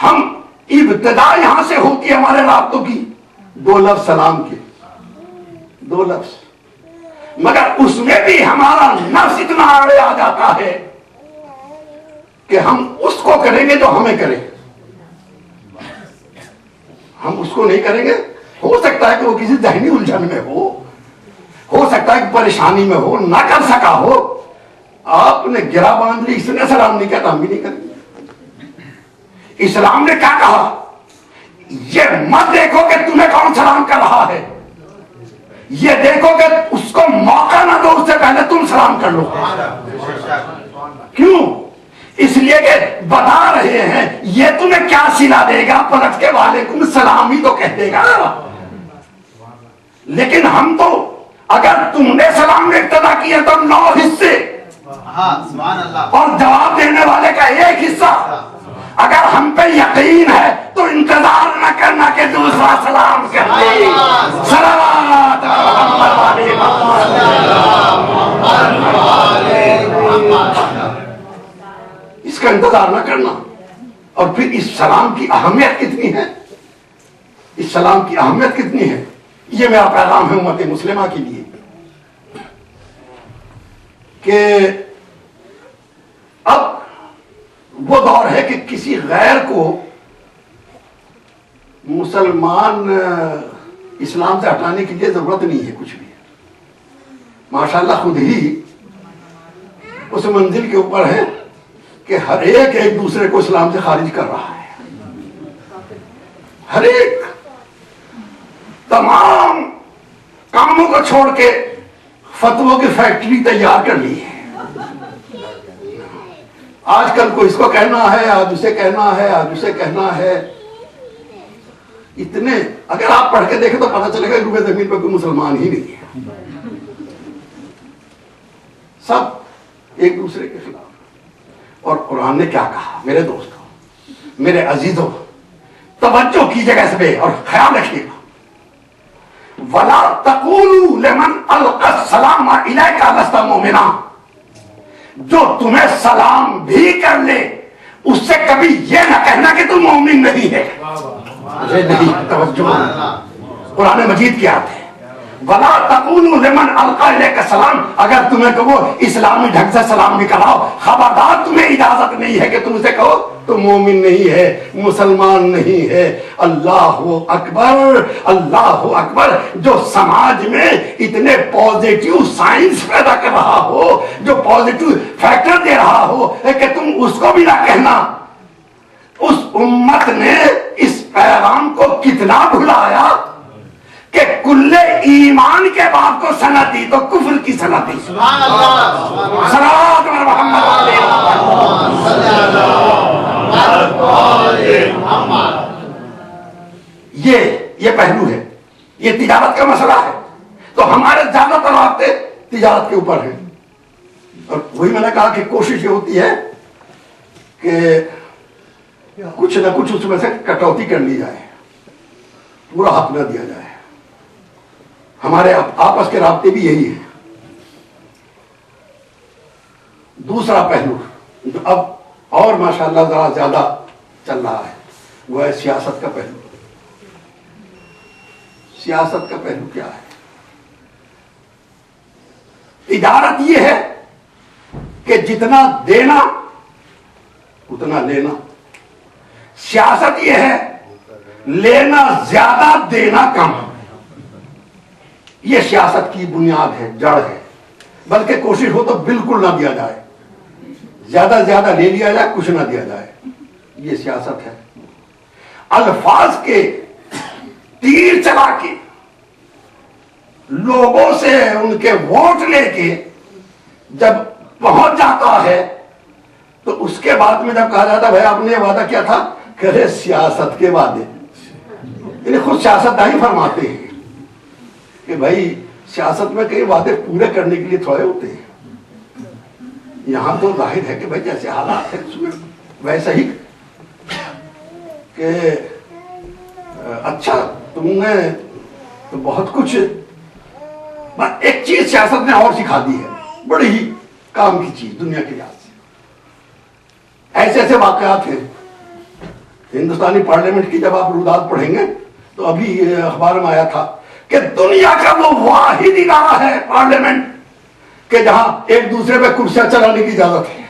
ہم ابتدا یہاں سے ہوتی ہے ہمارے رابطوں کی، 2 لفظ سلام کے، 2 لفظ، مگر اس میں بھی ہمارا نفس اتنا آڑے آ جاتا ہے کہ ہم اس کو کریں گے جو ہمیں کرے، ہم اس کو نہیں کریں گے۔ ہو سکتا ہے کہ وہ کسی ذہنی الجھن میں ہو سکتا ہے کہ پریشانی میں ہو، نہ کر سکا ہو، آپ نے گرا باندھ لی، اس نے سلام نہیں کیا تو ہم بھی نہیں کریں گے۔ اسلام نے کیا کہا؟ یہ مت دیکھو کہ تمہیں کون سلام کر رہا ہے، یہ دیکھو کہ اس کو موقع نہ دو، اس سے پہلے تم سلام کر لو۔ کیوں؟ اس لیے کہ بتا رہے ہیں یہ تمہیں کیا سلا دے گا، پلٹ کے وعلیکم السلام ہی تو کہہ دے گا۔ لیکن ہم تو اگر تم نے سلام میں ابتدا کیا تو 9 حصے سبحان اللہ، اور جواب دینے والے کا 1 حصہ، اگر ہم پہ یقین ہے تو انتظار نہ کرنا کہ دوسرا سلام کر دے۔ صلوات محمد اس کا انتظار نہ کرنا۔ اور پھر اس سلام کی اہمیت کتنی ہے، اس سلام کی اہمیت کتنی ہے، یہ میرا پیغام ہے امت مسلمہ کے لیے کہ اب وہ دور ہے کہ کسی غیر کو مسلمان اسلام سے ہٹانے کے لیے ضرورت نہیں ہے کچھ بھی۔ ماشاءاللہ خود ہی اس منزل کے اوپر ہے کہ ہر ایک دوسرے کو اسلام سے خارج کر رہا ہے، ہر ایک تمام کاموں کو چھوڑ کے فتووں کی فیکٹری تیار کر لی ہے۔ آج کل کو اس کو کہنا ہے، آج اسے کہنا ہے، آج اسے کہنا ہے۔ اتنے اگر آپ پڑھ کے دیکھیں تو پتہ چلے گا کہ روئے زمین پہ کوئی مسلمان ہی نہیں ہے، سب ایک دوسرے کے خلاف۔ اور قرآن نے کیا کہا؟ میرے دوستوں، میرے عزیزوں، توجہ کیجیے گا اس پہ اور خیال رکھیے گا۔ وَلَا تَقُولُوا لِمَنْ أَلْقَى السَّلَامَ إِلَيْكَ لَسْتَ مُؤْمِنًا، جو تمہیں سلام بھی کر لے اس سے کبھی یہ نہ کہنا کہ تم مومن نہیں ہے۔ یہ نہیں، توجہ، قرآن مجید کی آیت ہے۔ وَلَا تَقُولُوا لِمَنْ أَلْقَى إِلَيْكَ السَّلَامَ، اگر تمہیں کہو اسلامی ڈھنگ سے سلام بھی کراؤ، خبردار تمہیں اجازت نہیں ہے کہ تم اسے کہو تو مومن نہیں ہے، مسلمان نہیں ہے۔ اللہ اکبر، اللہ اکبر۔ جو سماج میں اتنے پازیٹیو سائنس پیدا کر رہا ہو، جو پازیٹیو فیکٹر دے رہا ہو کہ تم اس کو بھی نہ کہنا، اس امت نے اس پیغام کو کتنا بھلایا کہ کل ایمان کے بعد کو سند دی تو کفر کی سند دی۔ سبحان اللہ، صلوات محمد یہ پہلو ہے، یہ تجارت کا مسئلہ ہے۔ تو ہمارے زیادہ تر رابطے تجارت کے اوپر ہیں، اور وہی میں نے کہا کہ کوشش یہ ہوتی ہے کہ کچھ نہ کچھ اس میں سے کٹوتی کر لی جائے، پورا حق نہ دیا جائے۔ ہمارے آپس کے رابطے بھی یہی ہیں۔ دوسرا پہلو جو اب اور ماشاءاللہ ذرا زیادہ چل رہا ہے وہ ہے سیاست کا پہلو۔ سیاست کا پہلو کیا ہے؟ تجارت یہ ہے کہ جتنا دینا اتنا لینا، سیاست یہ ہے لینا زیادہ دینا کم۔ یہ سیاست کی بنیاد ہے، جڑ ہے۔ بلکہ کوشش ہو تو بالکل نہ دیا جائے، زیادہ زیادہ لے لیا جائے، کچھ نہ دیا جائے، یہ سیاست ہے۔ الفاظ کے تیر چلا کے لوگوں سے ان کے ووٹ لے کے جب پہنچ جاتا ہے تو اس کے بعد میں جب کہا جاتا ہے بھائی آپ نے یہ وعدہ کیا تھا، کہ سیاست کے وعدے، یعنی خود سیاست داں فرماتے ہیں کہ بھائی سیاست میں کئی وعدے پورے کرنے کے لیے تھوڑے ہوتے ہیں، یہاں تو ظاہر ہے کہ بھائی جیسے حالات ہیں اس میں ویسا ہی کہ اچھا تم نے تو بہت کچھ، ایک چیز سیاست نے اور سکھا دی ہے، بڑی ہی کام کی چیز دنیا کے لحاظ سے۔ ایسے ایسے واقعات ہیں ہندوستانی پارلیمنٹ کی جب آپ روداد پڑھیں گے تو ابھی اخبار میں آیا تھا کہ دنیا کا وہ واحد ادارہ ہے پارلیمنٹ کہ جہاں ایک دوسرے پہ کرسیاں چلانے کی اجازت ہے.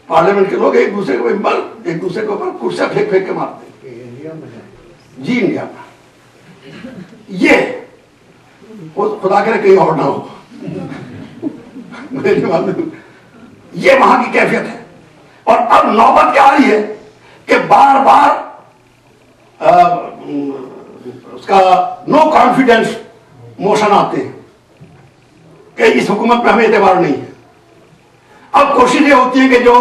پارلیمنٹ کے لوگ ایک دوسرے کے اوپر کرسیاں پھینک پھینک کے مارتے ہیں. جی انڈیا میں یہ خدا کرے کہیں اور نہ ہو، یہ وہاں کی کیفیت ہے. اور اب نوبت کیا آ رہی ہے کہ بار بار اس کا نو کانفیڈنس موشن آتے ہیں کہ اس حکومت پہ ہمیں اعتبار نہیں ہے. اب کوشش یہ ہوتی ہے کہ جو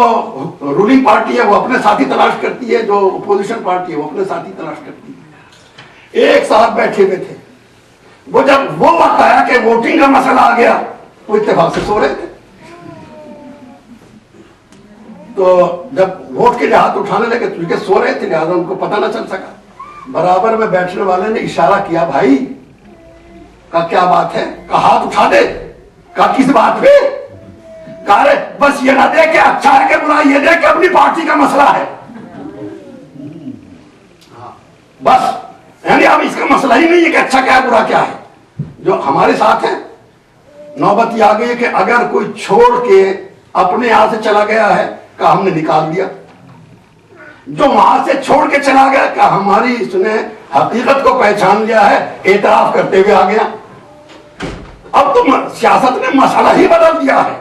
رولنگ پارٹی ہے وہ اپنے ساتھی تلاش کرتی ہے، جو اپوزیشن پارٹی ہے وہ اپنے ساتھی تلاش کرتی ہے. ایک ساتھ بیٹھے ہوئے تھے، وہ جب وہ وقت آیا کہ ووٹنگ کا مسئلہ آ گیا وہ اتفاق سے سو رہے تھے. تو جب ووٹ کے لیے ہاتھ اٹھانے لگے تو سو رہے تھے، لہٰذا ان کو پتہ نہ چل سکا. برابر میں بیٹھنے والے نے اشارہ کیا، بھائی کا کیا بات ہے؟ کا ہاتھ اٹھا دے. کا کس بات پہ؟ کہا بس یہ نہ دے کہ اچھا ہے کہ برا، یہ دے کہ اپنی پارٹی کا مسئلہ ہے. بس یعنی اب اس کا مسئلہ ہی نہیں ہے کہ اچھا کیا ہے برا کیا ہے. جو ہمارے ساتھ ہے نوبت یہ آ گئی ہے کہ اگر کوئی چھوڑ کے اپنے یہاں سے چلا گیا ہے کہ ہم نے نکال دیا، جو وہاں سے چھوڑ کے چلا گیا کہ ہماری اس نے حقیقت کو پہچان لیا ہے، اعتراف کرتے ہوئے آ گیا. اب تو سیاست نے مسئلہ ہی بدل دیا ہے.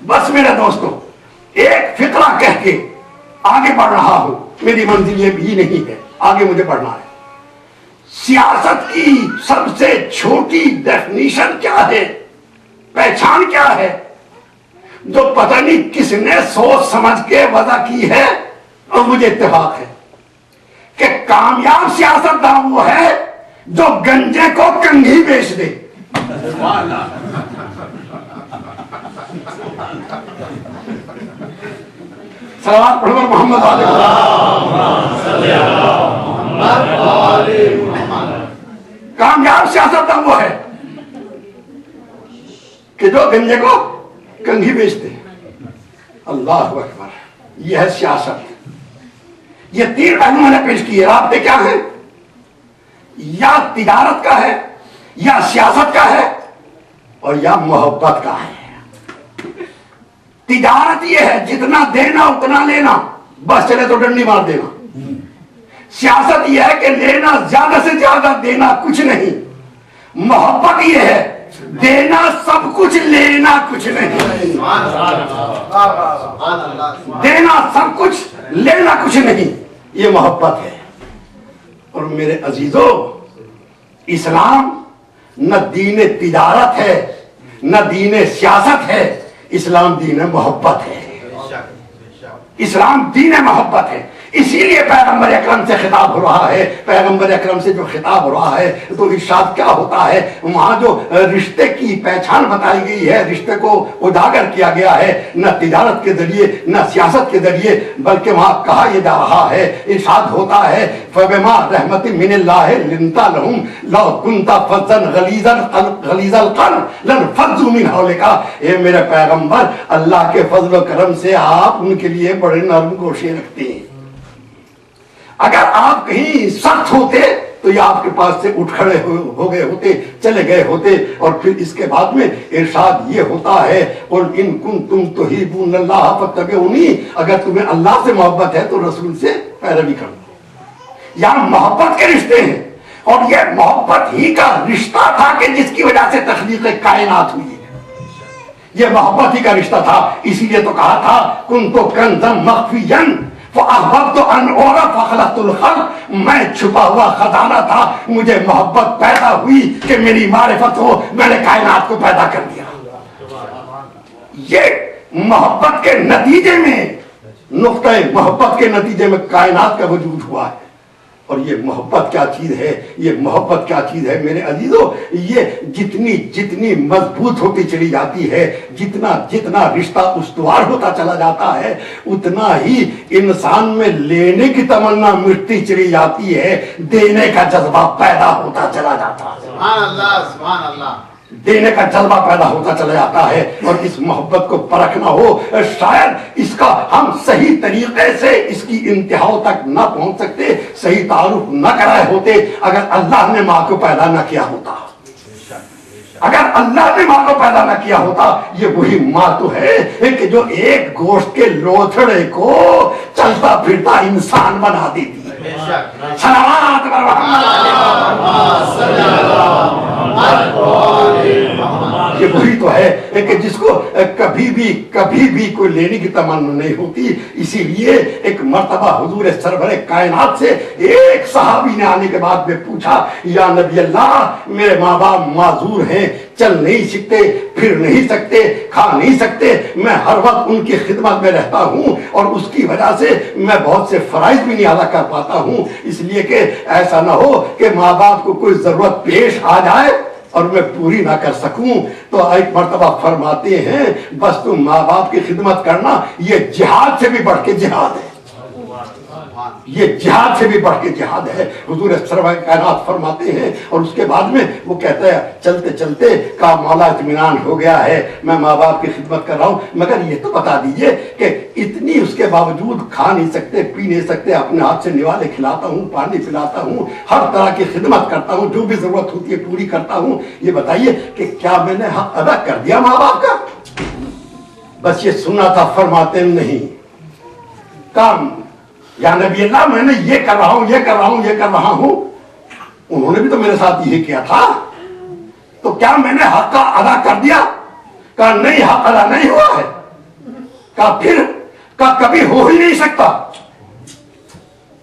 بس میرے دوستو ایک فقرہ کہہ کے آگے بڑھ رہا ہوں، میری منزل یہ بھی نہیں ہے، آگے مجھے بڑھنا ہے. سیاست کی سب سے چھوٹی ڈیفینیشن کیا ہے، پہچان کیا ہے، جو پتہ نہیں کس نے سوچ سمجھ کے وضع کی ہے، اور مجھے اتفاق ہے کہ کامیاب سیاست دان وہ ہے جو گنجے کو کنگھی بیچ دے. صلوات پڑھو محمد علیہ. کامیاب سیاست دان وہ ہے کہ جو گنجے کو کنگھی بیچتے. اللہ اکبر. یہ ہے سیاست. یہ تین پہلو میں نے پیش کیے. رابطے کیا ہیں؟ یا تجارت کا ہے، یا سیاست کا ہے، اور یا محبت کا ہے. تجارت یہ ہے جتنا دینا اتنا لینا، بس چلے تو ڈنڈی مار دینا. سیاست یہ ہے کہ لینا زیادہ سے زیادہ، دینا کچھ نہیں. محبت یہ ہے دینا سب کچھ، لینا کچھ نہیں. دینا سب کچھ، لینا کچھ نہیں. یہ محبت ہے. اور میرے عزیزو، اسلام نہ دین تجارت ہے نہ دین سیاست ہے، اسلام دین محبت ہے. اسلام دین محبت ہے. اسی لیے پیغمبر اکرم سے خطاب ہو رہا ہے. پیغمبر اکرم سے جو خطاب ہو رہا ہے تو ارشاد کیا ہوتا ہے؟ وہاں جو رشتے کی پہچان بتائی گئی ہے، رشتے کو اجاگر کیا گیا ہے، نہ تجارت کے ذریعے نہ سیاست کے ذریعے، بلکہ وہاں کہا یہ جا رہا ہے، ارشاد ہوتا ہے فَبِمَا رَحْمَةٍ مِّنَ اللَّهِ لِنْتَ لَهُمْ لَوْ كُنْتَ فَظًّا غَلِيظَ الْقَلْبِ لَانفَضُّوا مِنْ حَوْلِكَ. اے میرے پیغمبر، اللہ کے فضل و کرم سے آپ ان کے لیے بڑے نرم گوشے رکھتے ہیں. اگر آپ کہیں سخت ہوتے تو یہ آپ کے پاس سے اٹھ کھڑے ہو گئے ہوتے، چلے گئے ہوتے. اور پھر اس کے بعد میں ارشاد یہ ہوتا ہے قُلْ إِن كُنتُمْ تُحِبُّونَ اللَّهَ فَاتَّبِعُونِی. اگر تمہیں اللہ سے محبت ہے تو رسول سے پیروی کرو. یہاں محبت کے رشتے ہیں، اور یہ محبت ہی کا رشتہ تھا کہ جس کی وجہ سے تخلیق کائنات ہوئی ہے. یہ محبت ہی کا رشتہ تھا. اسی لیے تو کہا تھا كُنْتُ كَنْزًا مَخْفِيًّا فَأَحْبَبْتُ أَنْ أُعْرَفَ فَخَلَقْتُ الْخَلْقَ. میں چھپا ہوا خزانہ تھا، مجھے محبت پیدا ہوئی کہ میری معرفت ہو، میں نے کائنات کو پیدا کر دیا. یہ محبت کے نتیجے میں، نقطہ محبت کے نتیجے میں کائنات کا وجود ہوا ہے. اور یہ محبت کیا چیز ہے، یہ محبت کیا چیز ہے میرے عزیزو. یہ جتنی جتنی مضبوط ہوتی چلی جاتی ہے، جتنا جتنا رشتہ استوار ہوتا چلا جاتا ہے، اتنا ہی انسان میں لینے کی تمنا مٹتی چلی جاتی ہے، دینے کا جذبہ پیدا ہوتا چلا جاتا ہے. سبحان اللہ، سبحان اللہ. دینے کا جذبہ پیدا ہوتا چلا جاتا ہے. اور اس محبت کو پرکھنا ہو, شاید اس کا ہم صحیح طریقے سے اس کی انتہاؤں تک نہ پہنچ سکتے, صحیح تعارف نہ کرائے ہوتے اگر اللہ نے ماں کو پیدا نہ کیا ہوتا. اگر اللہ نے ماں کو پیدا نہ کیا ہوتا, یہ وہی ماں تو ہے کہ جو ایک گوشت کے لوتھڑے کو چلتا پھرتا انسان بنا دیتی. صلوات یہ وہی تو ہے کہ جس کو کبھی بھی کوئی لینے کی تمنا نہیں ہوتی. اسی لیے ایک مرتبہ حضور سرور کائنات سے ایک صحابی نے آنے کے بعد میں پوچھا, یا نبی اللہ, میرے ماں باپ معذور ہیں, چل نہیں سکتے, پھر نہیں سکتے, کھا نہیں سکتے, میں ہر وقت ان کی خدمت میں رہتا ہوں اور اس کی وجہ سے میں بہت سے فرائض بھی نہیں ادا کر پاتا ہوں, اس لیے کہ ایسا نہ ہو کہ ماں باپ کو کوئی ضرورت پیش آ جائے اور میں پوری نہ کر سکوں. تو ایک مرتبہ فرماتے ہیں, بس تم ماں باپ کی خدمت کرنا یہ جہاد سے بھی بڑھ کے جہاد ہے, یہ جہاد سے بھی بڑھ کے جہاد ہے. حضور سرور کائنات فرماتے ہیں, اور اس کے بعد میں وہ کہتا ہے چلتے چلتے کہا مولا اطمینان ہو گیا ہے, میں ماں باپ کی خدمت کر رہا ہوں, مگر یہ تو بتا دیجئے کہ اتنی اس کے باوجود کھا نہیں سکتے, پی نہیں سکتے, اپنے ہاتھ سے نوالے کھلاتا ہوں, پانی پلاتا ہوں, ہر طرح کی خدمت کرتا ہوں, جو بھی ضرورت ہوتی ہے پوری کرتا ہوں, یہ بتائیے کہ کیا میں نے حق ادا کر دیا ماں باپ کا؟ بس یہ سنا تھا. فرماتے نہیں, کام یا نبی اللہ میں نے یہ کر رہا ہوں, یہ کر رہا ہوں, یہ کر رہا ہوں. انہوں نے بھی تو میرے ساتھ یہ کیا تھا, تو کیا میں نے حق کا ادا کر دیا؟ کہا نہیں, حق ادا نہیں ہوا ہے. کہا پھر؟ کہا کبھی ہو ہی نہیں سکتا.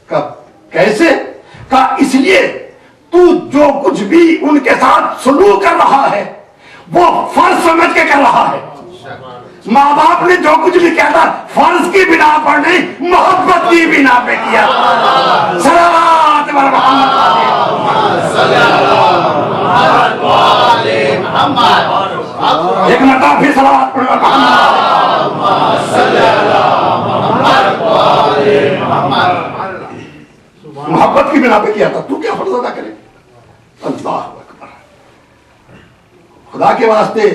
کہا کیسے؟ کہا اس لیے تو جو کچھ بھی ان کے ساتھ سلوک کر رہا ہے وہ فرض سمجھ کے کر رہا ہے. ماں باپ نے جو کچھ بھی کیا تھا فرض کی بنا پر نہیں, محبت کی بنا پہ کیا. صلوات بر محمد. ایک مرتبہ پھر صلوات پڑھ محبت کی بنا پہ کیا تھا, تو کیا فرض ادا کرے؟ اللہ اکبر. خدا کے واسطے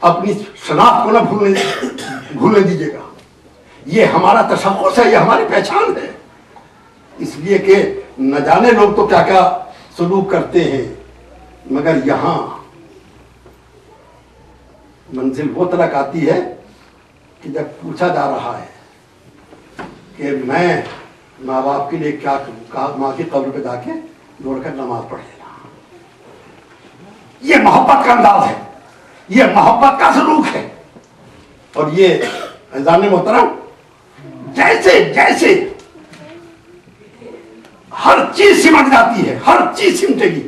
اپنی شناخت کو نہ بھولنے دیجیے گا. یہ ہمارا تشخص ہے, یہ ہماری پہچان ہے. اس لیے کہ نہ جانے لوگ تو کیا کیا سلوک کرتے ہیں, مگر یہاں منزل وہ تلک آتی ہے کہ جب پوچھا جا رہا ہے کہ میں ماں باپ کے لیے کیا کروں, کہا ماں کی قبر پہ جا کے دوڑ کر نماز پڑھ لینا. یہ محبت کا انداز ہے, یہ محبت کا سلوک ہے. اور یہ عزیزان محترم, جیسے جیسے ہر چیز سمٹ جاتی ہے, ہر چیز سمٹے گی.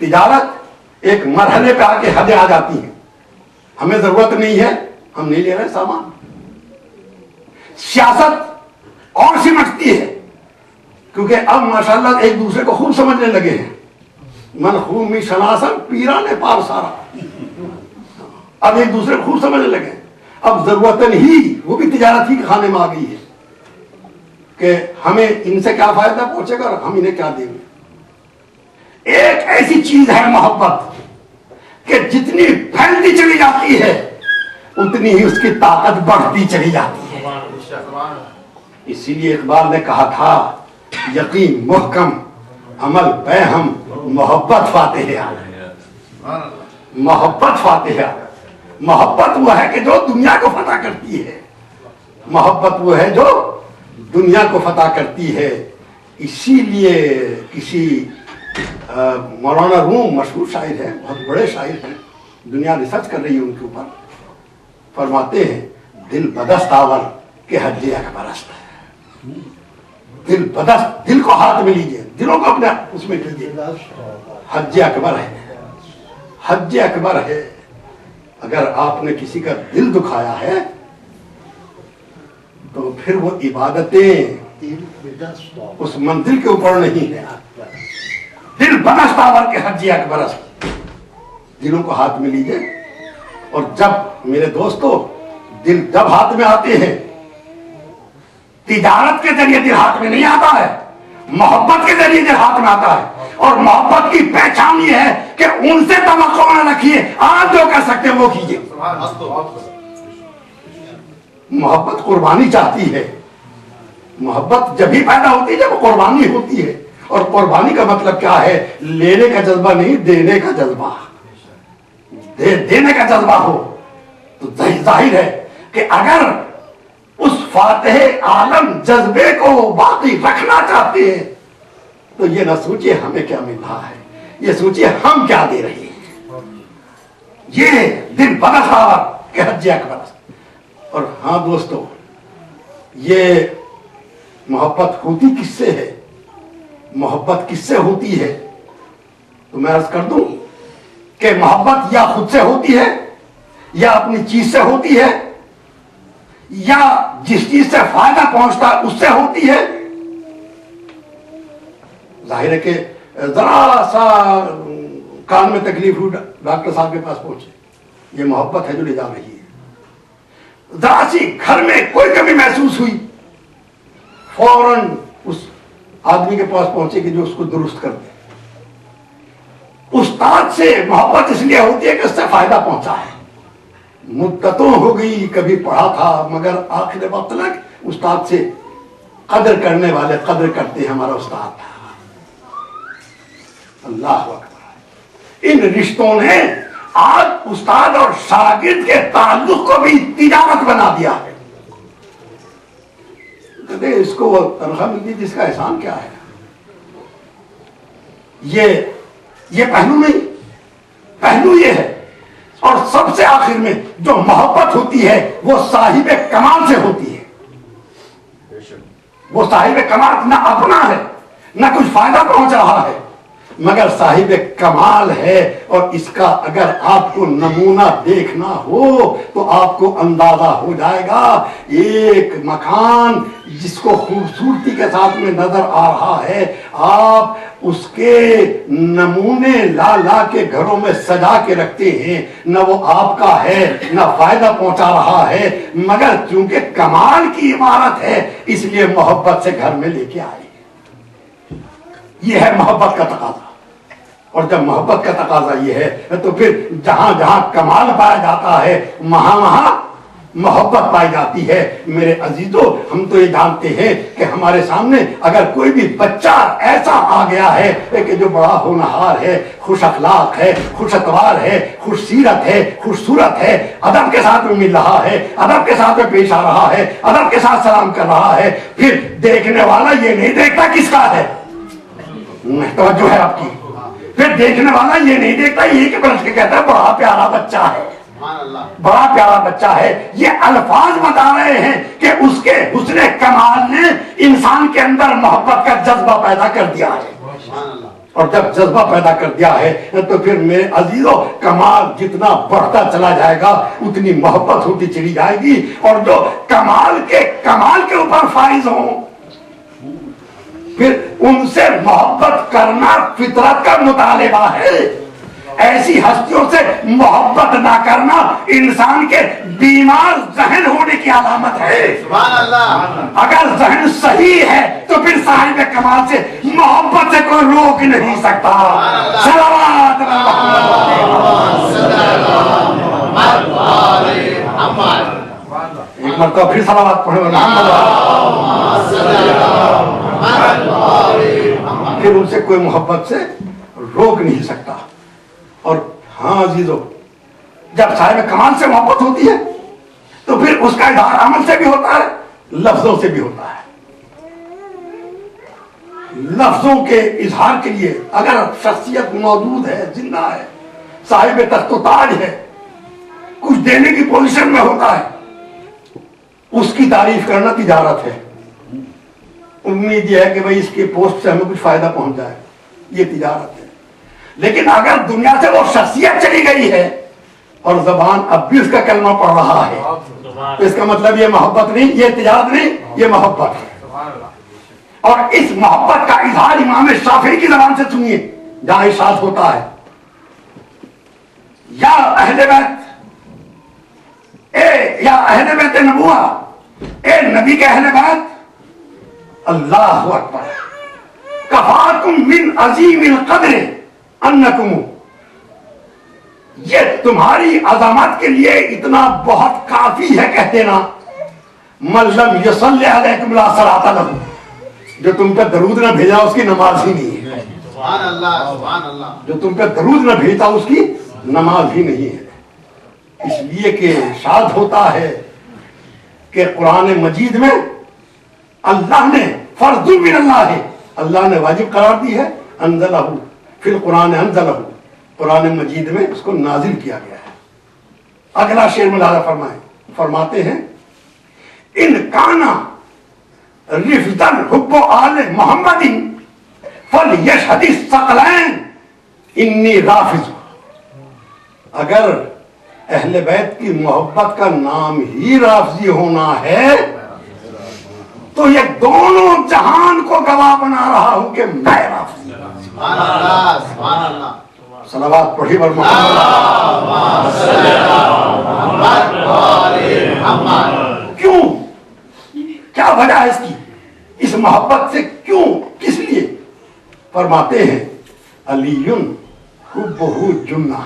تجارت ایک مرحلے پہ آ کے حدیں آ جاتی ہیں, ہمیں ضرورت نہیں ہے, ہم نہیں لے رہے سامان. سیاست اور سمٹتی ہے, کیونکہ اب ماشاءاللہ ایک دوسرے کو خوب سمجھنے لگے ہیں. من خوب می شناسن پیران پار سارا, اب ایک دوسرے کو خوب سمجھنے لگے. اب ضرورتن ہی وہ بھی تجارت ہی کے خانے میں آ گئی ہے کہ ہمیں ان سے کیا فائدہ پہنچے گا اور ہم انہیں کیا دیں گے. ایک ایسی چیز ہے محبت کہ جتنی پھیلتی چلی جاتی ہے اتنی ہی اس کی طاقت بڑھتی چلی جاتی ہے. اسی لیے اقبال نے کہا تھا, یقین محکم عمل بہم محبت فاتح ہے. محبت فاتح ہے. محبت وہ ہے کہ جو دنیا کو فتح کرتی ہے, محبت وہ ہے جو دنیا کو فتح کرتی ہے. اسی لیے کسی مولانا روم مشہور شاعر ہیں, بہت بڑے شاعر ہیں, دنیا ریسرچ کر رہی ہے ان کے اوپر, فرماتے ہیں دل بدست آور کہ حج اکبر است. دل بدست, دل کو ہاتھ میں لیجئے, دلوں کو اپنے اس میں لیجئے. حج اکبر ہے, حج اکبر ہے. اگر آپ نے کسی کا دل دکھایا ہے تو پھر وہ عبادتیں اس منزل کے اوپر نہیں ہے. دل بدست آور کے حج اکبر است. دلوں کو ہاتھ میں لیجئے. اور جب میرے دوستو دل جب ہاتھ میں آتے ہیں, تجارت کے ذریعے دل ہاتھ میں نہیں آتا ہے, محبت کے ذریعے دل ہاتھ میں آتا ہے. اور محبت کی پہچان یہ ہے کہ ان سے توقع نہ رکھیے، آپ جو کر سکتے ہیں وہ کیجیے۔ محبت قربانی چاہتی ہے، محبت جب ہی پیدا ہوتی ہے جب قربانی ہوتی ہے، اور قربانی کا مطلب کیا ہے؟ لینے کا جذبہ نہیں، دینے کا جذبہ۔ دینے کا جذبہ ہو تو ظاہر ہے کہ اگر اس فاتح عالم جذبے کو باقی رکھنا چاہتے ہیں تو یہ نہ سوچئے ہمیں کیا مل رہا ہے، یہ سوچئے ہم کیا دے رہے ہیں۔ یہ دن برس رہا کہ حج اکبر۔ اور ہاں دوستو، یہ محبت ہوتی کس سے ہے؟ محبت کس سے ہوتی ہے؟ تو میں عرض کر دوں کہ محبت یا خود سے ہوتی ہے، یا اپنی چیز سے ہوتی ہے، یا جس چیز سے فائدہ پہنچتا ہے اس سے ہوتی ہے۔ ظاہر ہے کہ ذرا سا کان میں تکلیف ہوئی، ڈاکٹر صاحب کے پاس پہنچے، یہ محبت ہے جو لے جا رہی ہے۔ ذرا سی گھر میں کوئی کمی محسوس ہوئی، فوراً اس آدمی کے پاس پہنچے کہ جو اس کو درست کر دے۔ استاد سے محبت اس لیے ہوتی ہے کہ اس سے فائدہ پہنچا ہے۔ مدتوں ہو گئی کبھی پڑھا تھا، مگر آخر وقت تک استاد سے قدر کرنے والے قدر کرتے ہیں، ہمارا استاد تھا۔ اللہ اکبر۔ ان رشتوں نے آج استاد اور شاگرد کے تعلق کو بھی تجارت بنا دیا ہے۔ کہتے اس کو وہ تنخواہ ملتی جس کا احسان کیا ہے؟ یہ پہلو نہیں، پہلو یہ ہے۔ اور سب سے آخر میں جو محبت ہوتی ہے وہ صاحب کمال سے ہوتی ہے۔ وہ صاحب کمال نہ اپنا ہے نہ کچھ فائدہ پہنچ رہا ہے، مگر صاحب کمال ہے۔ اور اس کا اگر آپ کو نمونہ دیکھنا ہو تو آپ کو اندازہ ہو جائے گا، ایک مکان جس کو خوبصورتی کے ساتھ میں نظر آ رہا ہے، آپ اس کے نمونے لا لا کے گھروں میں سجا کے رکھتے ہیں، نہ وہ آپ کا ہے نہ فائدہ پہنچا رہا ہے، مگر چونکہ کمال کی عمارت ہے اس لیے محبت سے گھر میں لے کے آئے۔ یہ ہے محبت کا تقاضا۔ اور جب محبت کا تقاضا یہ ہے تو پھر جہاں جہاں کمال پایا جاتا ہے وہاں وہاں محبت پائی جاتی ہے۔ میرے عزیزو، ہم تو یہ جانتے ہیں کہ ہمارے سامنے اگر کوئی بھی بچہ ایسا آ گیا ہے کہ جو بڑا ہونہار ہے، خوش اخلاق ہے، خوش اتوار ہے، خوش سیرت ہے، خوبصورت ہے، ادب کے ساتھ میں مل رہا ہے، ادب کے ساتھ میں پیش آ رہا ہے، ادب کے ساتھ سلام کر رہا ہے، پھر دیکھنے والا یہ نہیں دیکھتا کس کا ہے، توجہ ہے آپ کی، پھر دیکھنے والا یہ نہیں دیکھتا یہ کہ پلٹ کے کہتا ہے بڑا پیارا بچہ ہے، بڑا پیارا بچہ ہے۔ یہ الفاظ بتا رہے ہیں کہ اس کے حسن کمال نے انسان کے اندر محبت کا جذبہ پیدا کر دیا ہے، اور جب جذبہ پیدا کر دیا ہے تو پھر میرے عزیزو کمال جتنا بڑھتا چلا جائے گا اتنی محبت ہوتی چلی جائے گی، اور جو کمال کے اوپر فائز ہوں پھر ان سے محبت کرنا فطرت کا مطالبہ ہے۔ ایسی ہستیوں سے محبت نہ کرنا انسان کے بیمار ذہن ہونے کی علامت ہے۔ سبحان اللہ۔ اگر ذہن صحیح ہے تو پھر صاحب کمال سے محبت سے کوئی روک نہیں سکتا۔ صلوات ایک مرتبہ پھر صلوات پڑھے، پھر ان سے کوئی محبت سے روک نہیں سکتا۔ اور ہاں عزیزو، جب صاحب کمال سے محبت ہوتی ہے تو پھر اس کا اظہار عمل سے بھی ہوتا ہے، لفظوں سے بھی ہوتا ہے۔ لفظوں کے اظہار کے لیے اگر شخصیت موجود ہے، زندہ ہے، صاحب تخت و تاج ہے، کچھ دینے کی پوزیشن میں ہوتا ہے، اس کی تعریف کرنا تجارت ہے۔ امید یہ ہے کہ بھئی اس کے پوسٹ سے ہمیں کچھ فائدہ پہنچ جائے، یہ تجارت ہے۔ لیکن اگر دنیا سے وہ شخصیت چلی گئی ہے اور زبان اب بھی اس کا کلمہ پڑھ رہا ہے تو اس کا مطلب یہ محبت نہیں، یہ تجارت نہیں، یہ محبت ہے۔ اور اس محبت کا اظہار امام شافعی کی زبان سے سنیے جہاں ارشاد ہوتا ہے، یا اہل بیت، یا اہل بیت نبوہ، اے نبی کے اہل بیت، اللہ اکبر، کفاکم من عظیم القدر انکم، یہ تمہاری عظمت کے لیے اتنا بہت کافی ہے کہتے نا، من لم یصلی علیکم لا صلاۃ لہ، جو تم پہ درود نہ بھیجا اس کی نماز ہی نہیں ہے. سبحان اللہ سبحان اللہ. جو تم پہ درود نہ بھیجتا اس کی نماز ہی نہیں ہے. اس لیے کہ ارشاد ہوتا ہے کہ قرآن مجید میں اللہ نے فرض من اللہ ہے، اللہ نے واجب قرار دی ہے، انزلہ فی القرآن انزلہ، قرآن مجید میں اس کو نازل کیا گیا ہے. اگلا شعر ملاحظہ فرماتے ہیں ان کانا رفدن حب آل محمد فلیشہد الثقلین انی رافض. اگر اہل بیت کی محبت کا نام ہی رافضی ہونا ہے تو یہ دونوں جہان کو گواہ بنا رہا ہوں کہ میں رافضی ہوں. سبحان اللہ سبحان اللہ. صلوات پڑھی بر محمد. کیوں؟ کیا وجہ ہے اس کی؟ اس محبت سے کیوں؟ کس لیے؟ فرماتے ہیں علی حبہ جنہ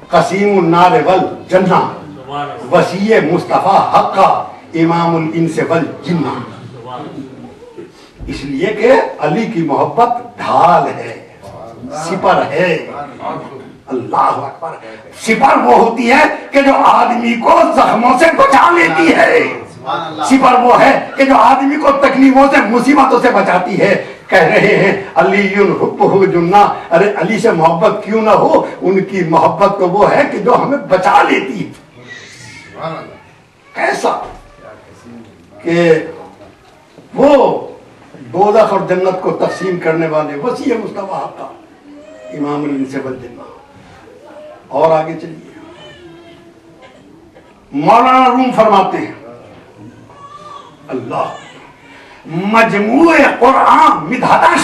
قسیم النار والجنہ وسیع مصطفیٰ حقا امام الانس والجنہ. اس لیے کہ علی کی محبت ڈھال ہے، سپر ہے. اللہ اکبر. سپر وہ ہوتی ہے کہ جو آدمی کو زخموں سے بچا لیتی ہے، سپر وہ ہے کہ جو آدمی کو تکلیفوں سے مصیبتوں سے بچاتی ہے. کہہ رہے ہیں علی حبہ جنہ، ارے علی سے محبت کیوں نہ ہو، ان کی محبت تو وہ ہے کہ جو ہمیں بچا لیتی ہے. کیسا کہ وہ دوزخ اور جنت کو تقسیم کرنے والے وسیع مصطفیٰ حقا امام الانس والجنہ. اور آگے چلیے، مولانا روم فرماتے ہیں اللہ مجموع قرآن مدحتش،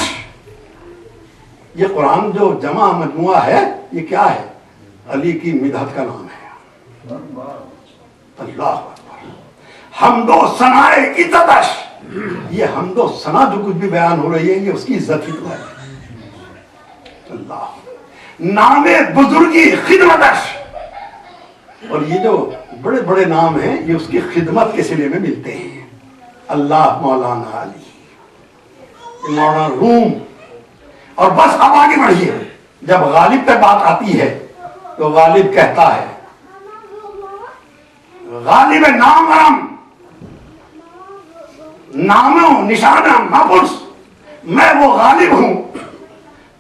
یہ قرآن جو جمع مجموعہ ہے یہ کیا ہے؟ علی کی مدحت کا نام ہے. اللہ اکبر. حمد و ثناء عزتش، یہ حمد و ثنا جو کچھ بھی بیان ہو رہی ہے یہ اس کی عزت کی دعا ہے. اللہ نام بزرگی خدمتش، اور یہ جو بڑے بڑے نام ہیں یہ اس کی خدمت کے صلے میں ملتے ہیں. اللہ مولانا علی، مولانا روم. اور بس اب آگے بڑھیے. جب غالب پہ بات آتی ہے تو غالب کہتا ہے غالب نام ورم نامو نشانہ مپرس، میں وہ غالب ہوں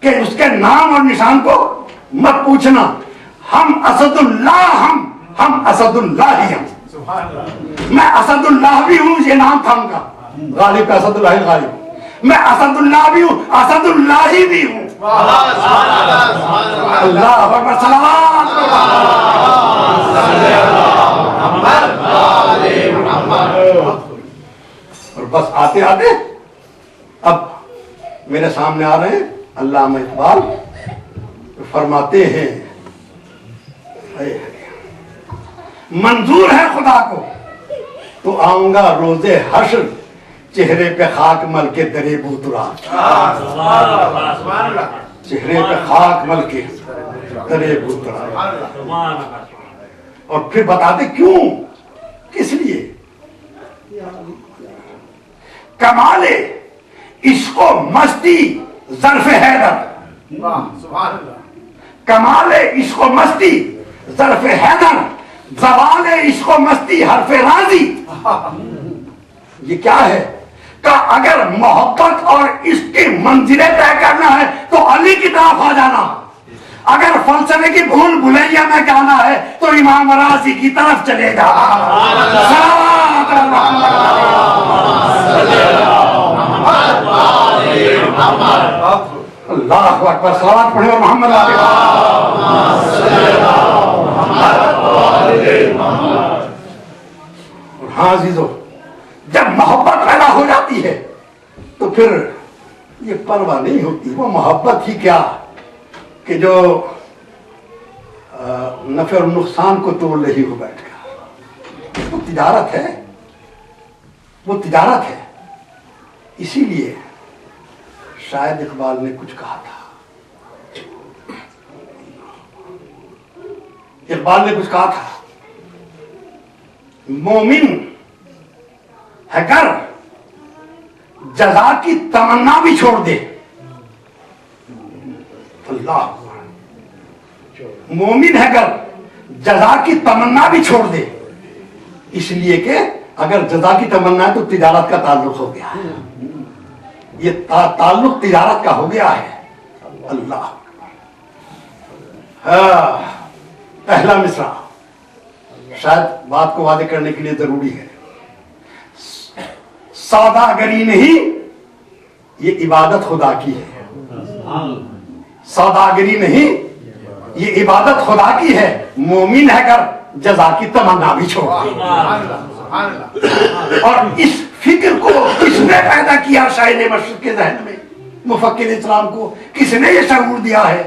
کہ اس کے نام اور نشان کو مت پوچھنا. ہم اسد اللہ، ہم اسد اللہ ہی ہم. میں اسد اللہ بھی ہوں، یہ نام تھا ان کا غالب کا، اسد اللہ غالب. میں اسد اللہ بھی ہوں، اسد اللہ ہی بھی ہوں. اللہ اکبر. سلام. اور بس آتے آتے اب میرے سامنے آ رہے ہیں علامہ اقبال فرماتے ہیں منظور ہے خدا کو تو آؤں گا روز حشر، چہرے پہ خاک مل کے درے بوترا. چہرے پہ خاک مل کے درے بوترا. اور پھر بتاتے کیوں، کس لیے؟ کمال عشق و مستی ظرف حیدر، کمال عشق و مستی ظرف حیدر، زوال عشق و مستی حرف راضی. یہ کیا ہے کہ اگر محبت اور عشق کی منزلیں طے کرنا ہے تو علی کی طرف آ جانا، اگر فلسفے کی بھول بھلیاں میں جانا ہے تو امام راضی کی طرف چلے جا. اللہ اکبر. صلوات پڑھے اور محمد آگے. ہاں عزیزو، جب محبت پیدا ہو جاتی ہے تو پھر یہ پرواہ نہیں ہوتی. وہ محبت ہی کیا کہ جو نفع اور نقصان کو توڑ رہی ہو بیٹھ کر. وہ تجارت ہے، وہ تجارت ہے. اسی لیے شاید اقبال نے کچھ کہا تھا، اقبال نے کچھ کہا تھا، مومن ہے گر جزا کی تمنا بھی چھوڑ دے، اللہ مومن ہے گر جزا کی تمنا بھی چھوڑ دے، اس لیے کہ اگر جزا کی تمنا ہے تو تجارت کا تعلق ہو گیا ہے، یہ تعلق تجارت کا ہو گیا ہے۔ اللہ پہلا مصرع شاید بات کو واضح کرنے کے لیے ضروری ہے، سوداگری نہیں یہ عبادت خدا کی ہے، سوداگری نہیں یہ عبادت خدا کی ہے، مومن ہے گر جزا کی تمنا بھی چھوڑ دے۔ اور اس فکر کو کس نے پیدا کیا شاہین مشرق کے ذہن میں؟ مفکر اسلام کو کس نے یہ شعور دیا ہے؟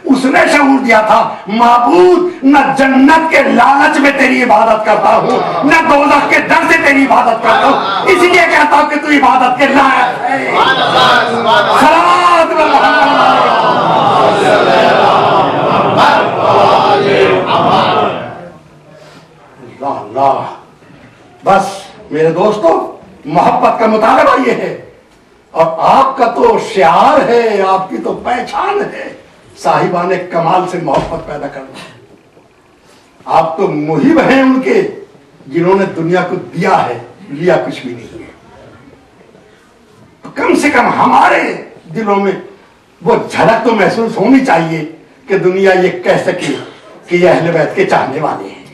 اس نے شعور دیا تھا معبود نہ جنت کے لالچ میں تیری عبادت کرتا ہوں نہ دوزخ کے ڈر سے تیری عبادت کرتا ہوں، اس لیے کہتا ہوں کہ تو عبادت کے لائق ہے۔ صلوات اللہ اللہ۔ بس میرے دوستو، محبت کا مطالبہ یہ ہے، اور آپ کا تو شعار ہے، آپ کی تو پہچان ہے صاحبان کمال سے محبت پیدا کرنا۔ آپ تو محب ہیں ان کے جنہوں نے دنیا کو دیا ہے، لیا کچھ بھی نہیں ہے۔ تو کم سے کم ہمارے دلوں میں وہ جھلک تو محسوس ہونی چاہیے کہ دنیا یہ کہہ سکے کہ یہ اہل بیت کے چاہنے والے ہیں،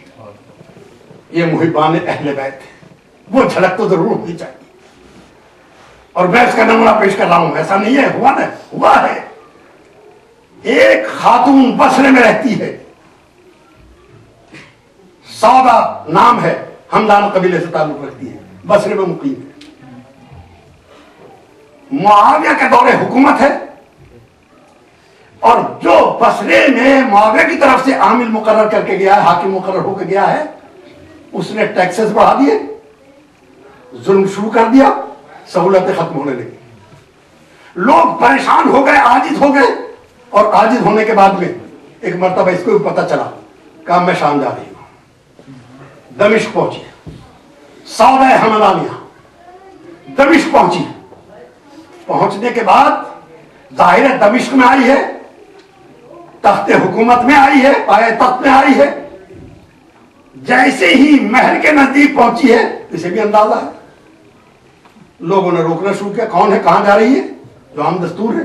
یہ محبان اہل بیت ہیں، وہ جھلک تو ضرور ہونی چاہیے۔ اور میں اس کا نمونہ پیش کر رہا ہوں، ایسا نہیں ہے، ہوا نا، ہوا ہے۔ ایک خاتون بصرے میں رہتی ہے، سودا نام ہے، ہمدان قبیلے سے تعلق رکھتی ہے، بصرے میں مقیم ہے۔ معاویہ کے دور حکومت ہے، اور جو بصرے میں معاویہ کی طرف سے عامل مقرر کر کے گیا ہے، حاکم مقرر ہو کے گیا ہے، اس نے ٹیکسز بڑھا دیے، ظلم شروع کر دیا، سہولتیں ختم ہونے لگی، لوگ پریشان ہو گئے، عاجز ہو گئے، اور عاجز ہونے کے بعد میں ایک مرتبہ اس کو بھی پتہ چلا، کہا میں شام جا رہی ہوں، دمشق پہنچی، سودہ ہمدانیہ دمشق پہنچی، پہنچنے کے بعد ظاہر ہے دمشق میں آئی ہے، تخت حکومت میں آئی ہے، پائے تخت میں آئی ہے، جیسے ہی محل کے نزدیک پہنچی ہے، اسے بھی اندازہ ہے، لوگوں نے روکنا شروع کیا، کون ہے، کہاں جا رہی ہے، جو عام دستور ہے۔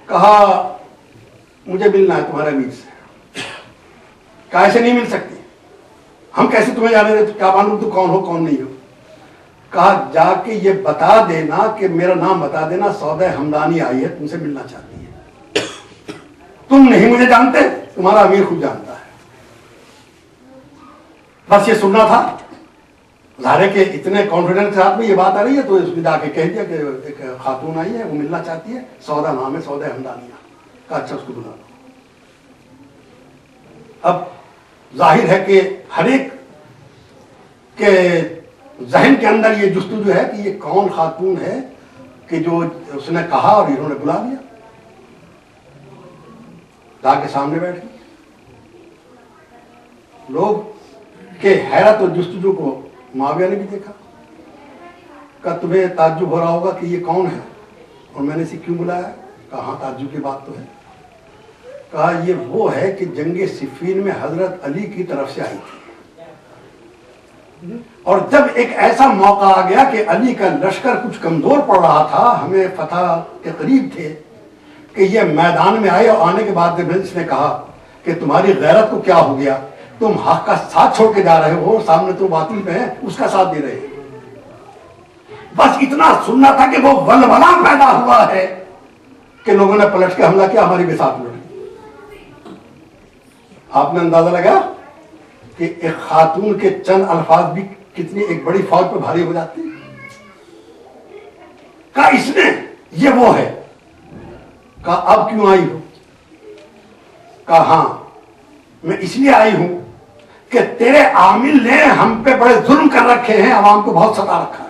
کہا مجھے ملنا ہے تمہارے امیر سے۔ کہا ایسے نہیں مل سکتی، ہم کیسے تمہیں جانے دیں، کیا معلوم تو کون ہو کون نہیں ہو۔ کہا جا کے یہ بتا دینا کہ میرا نام بتا دینا، سودہ ہمدانی آئی ہے، تم سے ملنا چاہتی ہے، تم نہیں مجھے جانتے، تمہارا امیر خود جانتا ہے۔ بس یہ سننا تھا، ظاہر ہے کہ اتنے کانفیڈنس کے ساتھ میں یہ بات آ رہی ہے، تو اس نے جا کے کہہ دیا کہ ایک خاتون آئی ہے، وہ ملنا چاہتی ہے، سودا نام ہے، سودہ ہمدانیہ۔ کہا اچھا اس کو بلا لو۔ اب ظاہر ہے کہ ہر ایک کے ذہن کے اندر یہ جستجو ہے کہ یہ کون خاتون ہے کہ جو اس نے کہا، اور انہوں نے بلا لیا، جا کے سامنے بیٹھ گئی۔ لوگ کے حیرت اور جستجو کو معاویہ نے بھی دیکھا، کہا تمہیں تعجب ہو رہا ہوگا کہ یہ کون ہے اور میں نے اسے کیوں بلایا؟ کہا ہاں تعجب کی بات تو ہے۔ کہا یہ وہ ہے کہ جنگ صفین میں حضرت علی کی طرف سے آئی تھی، اور جب ایک ایسا موقع آ گیا کہ علی کا لشکر کچھ کمزور پڑ رہا تھا، ہمیں فتح کے قریب تھے، کہ یہ میدان میں آئے، اور آنے کے بعد اس نے کہا کہ تمہاری غیرت کو کیا ہو گیا، تم حق کا ساتھ چھوڑ کے جا رہے ہو، سامنے تو باطل پہ ہے، اس کا ساتھ دے رہے ہیں۔ بس اتنا سننا تھا کہ وہ ولولہ پیدا ہوا ہے کہ لوگوں نے پلٹ کے حملہ کیا، ہماری بھی ساتھ لڑی۔ آپ نے اندازہ لگا کہ ایک خاتون کے چند الفاظ بھی کتنی ایک بڑی فوج پہ بھاری ہو جاتی۔ کہا اس نے، یہ وہ ہے۔ کہا اب کیوں آئی ہو؟ کہا ہاں میں اس لیے آئی ہوں کہ تیرے عامل نے ہم پہ بڑے ظلم کر رکھے ہیں، عوام کو بہت ستا رکھا ہے۔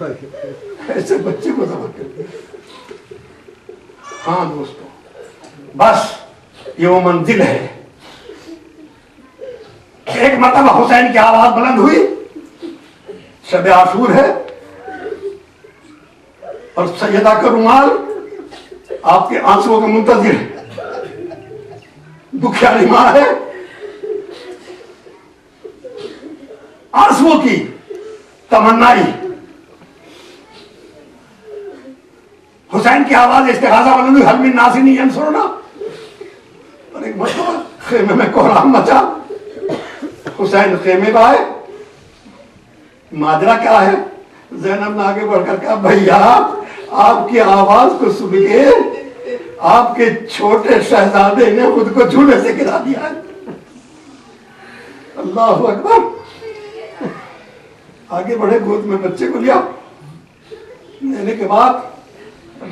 ایسے بچے کو ذبح کر دیا۔ ہاں دوستو، بس یہ وہ منزل ہے۔ ایک مرتبہ حسین کی آواز بلند ہوئی، شب عاشور ہے، اور سیدہ کا رومال آپ کے آنسوؤں کا منتظر ہے، دکھیاری ماں ہے، آنسوؤں کی تمنائی۔ حسین کی آواز استغاثہ بلند ہوئی، حل من ناصر ینصرنا، اور ایک مرتبہ خیمے میں کوہرام مچا۔ حسین خیمے میں آئے، ماجرا کیا ہے؟ زینب نے آگے بڑھ کر کہا بھیا آپ کی آواز کو سن کے آپ کے چھوٹے شہزادے نے خود کو جھولے سے گرا دیا ہے۔ اللہ اکبر۔ آگے بڑھے، گود میں بچے کو لیا، لینے کے بعد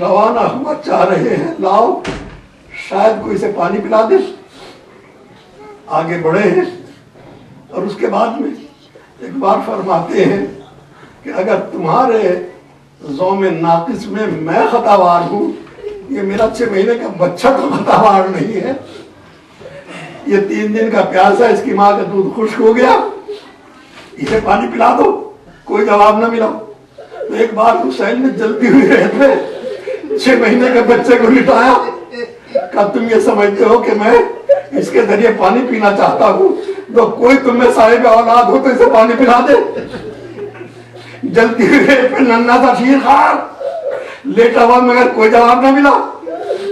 روانہ ہوا، چاہ رہے ہیں لاؤ شاید کوئی سے پانی پلا دے۔ آگے بڑھے ہیں، اور اس کے بعد میں ایک بار فرماتے ہیں کہ اگر تمہارے زوم ناقص میں خطاوار ہوں، یہ میرا 6 مہینے کا بچہ تو خطاوار نہیں ہے، یہ 3 دن کا پیاسا، اس کی ماں کا دودھ خشک ہو گیا، اسے پانی پلا دو۔ کوئی جواب نہ ملا۔ تو ایک بار حسین نے جلدی ہوئی رہت میں 6 مہینے کے بچے کو لٹایا، کہا تم یہ سمجھتے ہو کہ میں اس کے ذریعے پانی پینا چاہتا ہوں؟ تو کوئی تم میں صاحب اولاد ہو تو اسے پانی پلا دے۔ جلدی ہوئے پہ ننھا سا شیر خار لیٹا ہوا، مگر کوئی جواب نہ ملا۔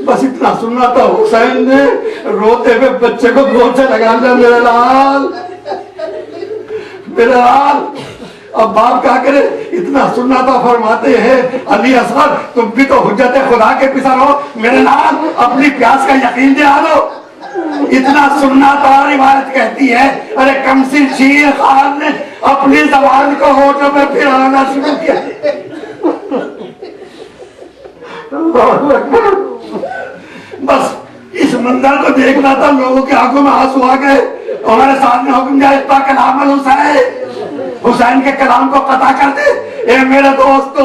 بس اتنا سننا تھا، حسین نے روتے ہوئے بچے کو گود سے لگا لیا، میرے لال میرے لال۔ اب باپ کیا کرے، اتنا سننا تھا۔ فرماتے ہیں علی اصغر تم بھی تو حجت خدا کے پسر ہو، میرے لال اپنی پیاس کا یقین دلا دو۔ اتنا سننا تھا، روایت کہتی ہے ارے کمسن شیر خان نے اپنی زبان کو ہونٹوں میں پھرانا شروع کیا۔ بس اس منظر کو دیکھنا تھا، لوگوں کے آنکھوں میں آنسو آ گئے، ہمارے سامنے حکم دیا اتنا کلام الحسین، حسین کے کلام کو قطع کر دے۔ اے میرے دوستو،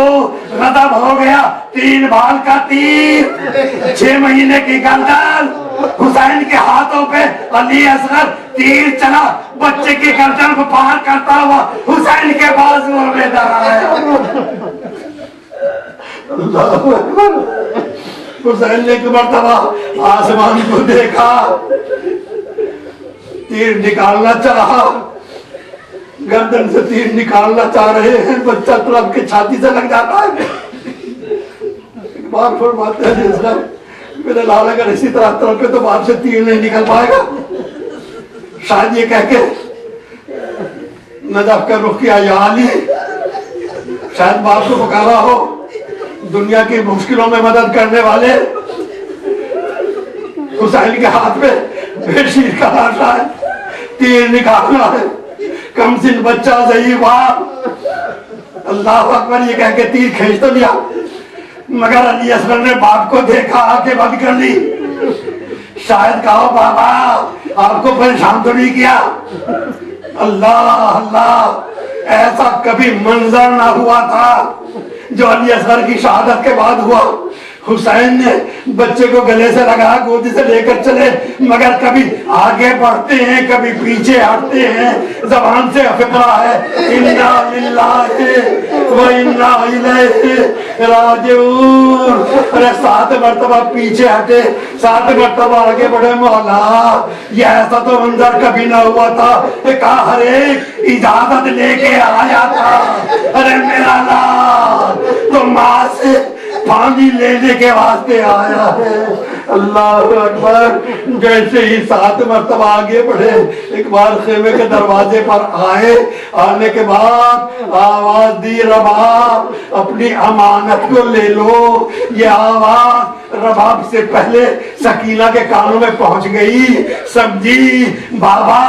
غضب ہو گیا، 3 بال کا تیر، 6 مہینے کی گردن، حسین کے ہاتھوں پہ علی اصغر تیر چلا، بچے کی گردن کو پار کرتا ہوا حسین کے بازوؤں میں درایا۔ اللہ اکبر۔ حسین نے ایک مرتبہ آسمان کو دیکھا، تیر نکالنا چاہا، گردن سے تیر نکالنا چاہ رہے ہیں، بچہ تڑپ کے چھاتی سے لگ جاتا ہے۔ ایک بار فرماتے ہیں میرے لال اگر اسی طرح تڑپے تو باپ سے تیر نہیں نکل پائے گا۔ شاید یہ کہہ کے نجف کا رخ کیا یا علی، شاید باپ کو پکارا ہو، دنیا کی مشکلوں میں مدد کرنے والے حسین کے ہاتھ میں بے شیر کا لاشا ہے، تیر نکالنا ہے، کم سن بچہ ضعیف باپ۔ اللہ اکبر، یہ کہہ کے تیر کھینچ تو لیا، مگر علی اصغر نے باپ کو دیکھا، آنکھیں بند کر لی۔ شاید کہو بابا آپ کو پریشان تو نہیں کیا؟ اللہ اللہ، ایسا کبھی منظر نہ ہوا تھا جو علی اصغر کی شہادت کے بعد ہوا۔ حسین نے بچے کو گلے سے لگا، گودی سے لے کر چلے، مگر کبھی آگے بڑھتے ہیں، کبھی پیچھے ہٹتے ہیں، زبان سے فقرہ ہے انا للہ و انا الیہ راجعون۔ ارے 7 مرتبہ پیچھے ہٹے، 7 مرتبہ آگے بڑھے، مولا یہ ایسا تو منظر کبھی نہ ہوا تھا کہ کہا ہر ایک اجازت لے کے آیا تھا۔ ارے میرا لال تو ماں سے پانی لینے کے واسطے آیا ہے۔ اللہ اکبر۔ جیسے ہی 7 مرتبہ آگے بڑھے، ایک بار خیمے کے دروازے پر آئے، آنے کے بعد آواز دی رباب اپنی امانت کو لے لو۔ یہ آواز رباب سے پہلے سکینہ کے کانوں میں پہنچ گئی، سمجھی بابا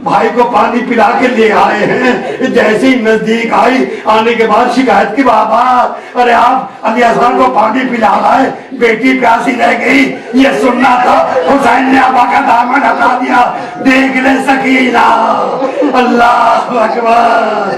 بھائی کو پانی پلا کے لے آئے ہیں۔ جیسے ہی نزدیک آئی، آنے کے بعد شکایت کی بابا ارے آپ علی اصغر کو پانی پلا رہے، بیٹی پیاسی رہ گئی۔ یہ سننا تھا، حسین نے ابا کا دامن ہٹا دیا، دیکھ لے سکینہ۔ اللہ اکبر۔